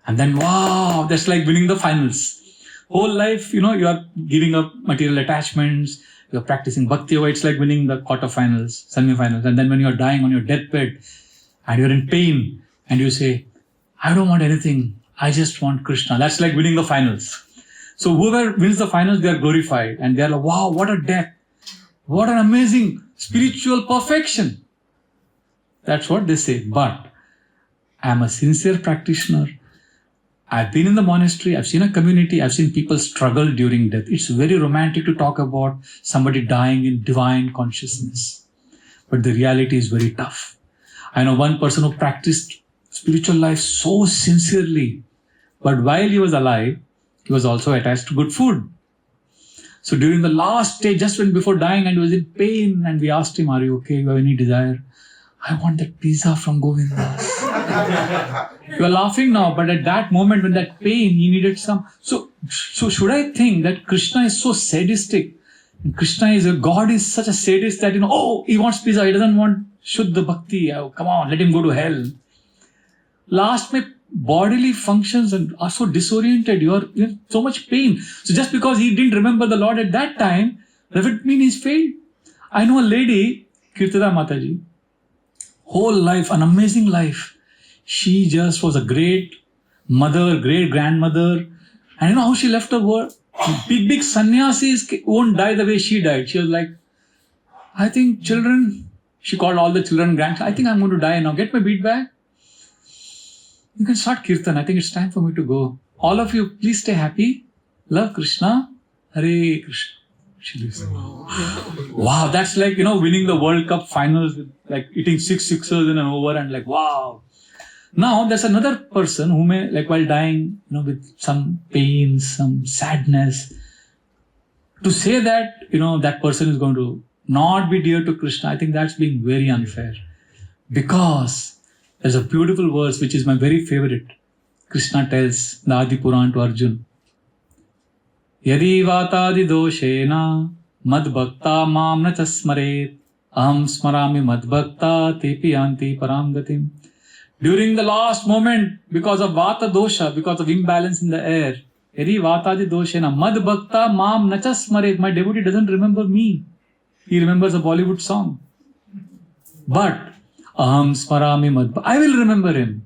And then, wow, that's like winning the finals. Whole life, you are giving up material attachments, you're practicing bhakti yoga, it's like winning the quarterfinals, semi-finals. And then when you're dying on your deathbed, and you're in pain, and you say, I don't want anything, I just want Krishna. That's like winning the finals. So whoever wins the finals, they are glorified. And they are like, wow, what a death. What an amazing spiritual perfection. That's what they say. But I'm a sincere practitioner. I've been in the monastery. I've seen a community. I've seen people struggle during death. It's very romantic to talk about somebody dying in divine consciousness. But the reality is very tough. I know one person who practiced spiritual life so sincerely. But while he was alive, he was also attached to good food. So during the last stage, just before dying, and he was in pain, and we asked him, are you okay? You have any desire? I want that pizza from Govinda's. You are laughing now, but at that moment, when that pain, he needed some. So should I think that Krishna is so sadistic? And God is such a sadist that, he wants pizza, he doesn't want Shuddha Bhakti. Oh, come on, let him go to hell. Last, my bodily functions are so disoriented. You are in so much pain. So just because he didn't remember the Lord at that time, doesn't mean he's failed. I know a lady, Kirtan Mataji, whole life, an amazing life. She just was a great mother, great grandmother. And you know how she left the world? Big sannyasis won't die the way she died. She was like, I think children, she called all the children grandchildren, I think I'm going to die now. Get my bead bag. You can start Kirtan. I think it's time for me to go. All of you, please stay happy. Love Krishna. Hare Krishna. She lives. Wow, that's like, winning the World Cup finals with like eating 6 sixers in an over and like, wow. Now, there's another person who may, like while dying, with some pain, some sadness, to say that, that person is going to not be dear to Krishna, I think that's being very unfair. Because there's a beautiful verse which is my very favorite. Krishna tells the Adi Puran to Arjun, Yadi vatadi doshena mad bhakta mam na chasmaret aham smarami mad bhakta tepi yanti param gatim. During the last moment, because of vata dosha, because of imbalance in the air, Yadi vatadi doshena mad bhakta mam na chasmaret. My devotee doesn't remember me. He remembers a Bollywood song. But aham smarami mad, I will remember him.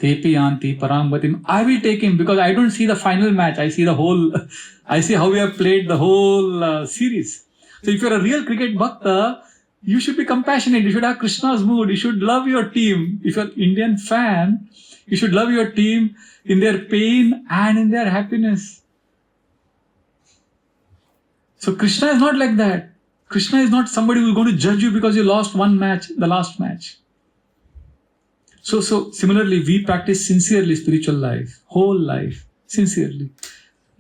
Tepi yanti param gatim. I will take him because I don't see the final match. I see how we have played the whole series. So if you're a real cricket bhakta, You should be compassionate. You should have Krishna's mood. You should love your team. If you're an Indian fan, you should love your team in their pain and in their happiness. So Krishna is not like that. Krishna is not somebody who's going to judge you because you lost one match, the last match. So similarly, we practice sincerely spiritual life, whole life, sincerely.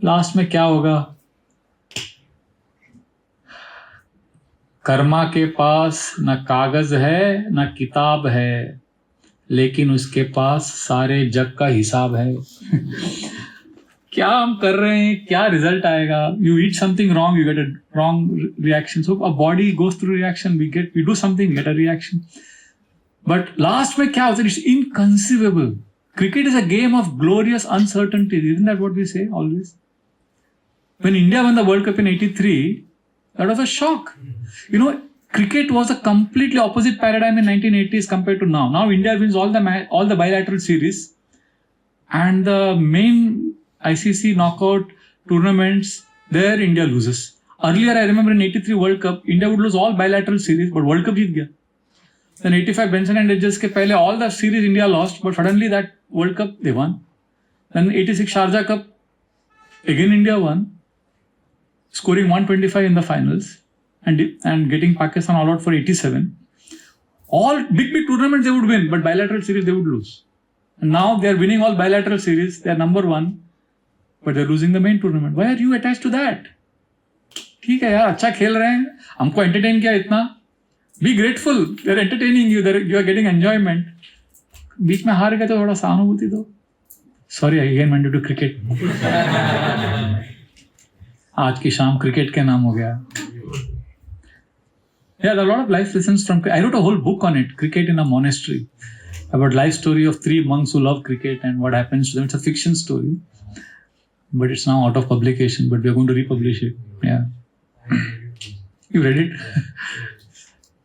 Last में क्या होगा? कर्मा के पास न कागज है न किताब है, लेकिन उसके पास सारे जग का हिसाब है. क्या हम कर रहे हैं, क्या रिजल्ट आएगा? You eat something wrong, you get a wrong reaction. So our body goes through reaction. We do something, get a reaction. But last में क्या होता है? It's inconceivable. Cricket is a game of glorious uncertainty. Isn't that what we say always? When India won the World Cup in '83, that was a shock. Cricket was a completely opposite paradigm in 1980s compared to now. Now India wins all the bilateral series, and the main ICC knockout tournaments, there India loses. Earlier, I remember in '83 World Cup, India would lose all bilateral series, but World Cup जीत गया. Then '85 Benson and Hedges के पहले all the series India lost, but suddenly that World Cup they won. Then '86 Sharjah Cup, again India won, scoring 125 in the finals and getting Pakistan all out for 87. All big tournaments they would win, but bilateral series they would lose. And now they are winning all bilateral series. They are number one, but they are losing the main tournament. Why are you attached to that? ठीक है यार, अच्छा खेल रहे हैं, हमको entertain किया इतना. Be grateful. They are entertaining you. You are getting enjoyment. बीच में हार गए तो थोड़ा सहानुभूति दो. Sorry, I again went into cricket. आज की शाम क्रिकेट के नाम हो गया. Yeah, there are a lot of life lessons from. I wrote a whole book on it, Cricket in a Monastery, about life story of 3 monks who love cricket and what happens to them. It's a fiction story, but it's now out of publication. But we are going to republish it. Yeah, you read it?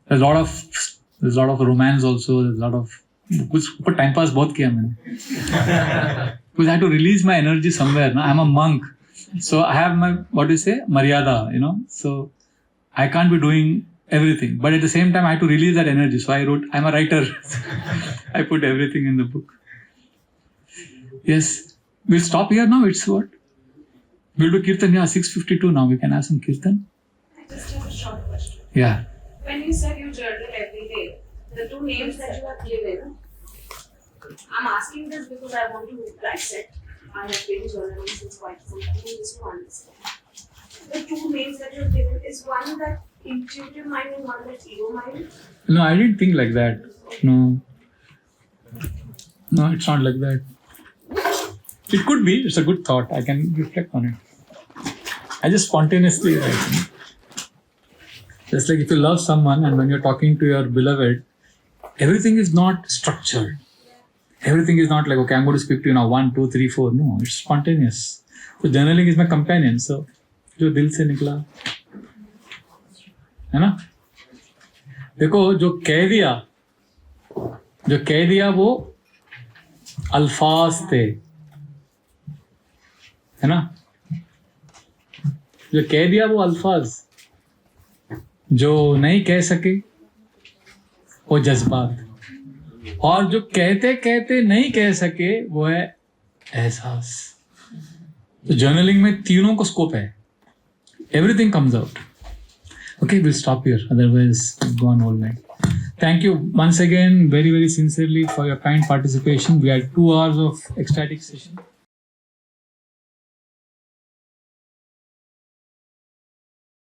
There's a lot of romance also. There's a lot of कुछ time pass बहुत किया मैंने. Because I had to release my energy somewhere. No? I'm a monk, so I have my maryada. So I can't be doing everything, but at the same time I had to release that energy. So I wrote. I'm a writer. I put everything in the book. Yes, we'll stop here now. It's what? We'll do Kirtan. Yeah, 6:52 now. We can have some Kirtan. I just have a short question. Yeah. When you said you journal every day, the 2 names that you have given, I'm asking this because I want to dissect. I have been journaling since quite some time, just to understand. The 2 names that you have given, is one that intuitive mind and one that ego mind? No, I didn't think like that. No, it's not like that. It could be. It's a good thought. I can reflect on it. I just spontaneously write. Just like if you love someone and when you're talking to your beloved, everything is not structured. Everything is not like, okay, I'm going to speak to you now 1, 2, 3, 4. No, it's spontaneous. So journaling is my companion. So, जो दिल से निकला, है ना? देखो जो कह दिया वो अल्फाज थे, है ना? जो कह दिया वो अल्फाज, जो नहीं कह सके वो जज्बात, और जो कहते कहते नहीं कह सके वो है एहसास. तो जर्नलिंग में तीनों को स्कोप है. Everything comes out. Okay, we'll stop here. Otherwise, we'll go on all night. Thank you once again, very, very sincerely for your kind participation. We had 2 hours of ecstatic session.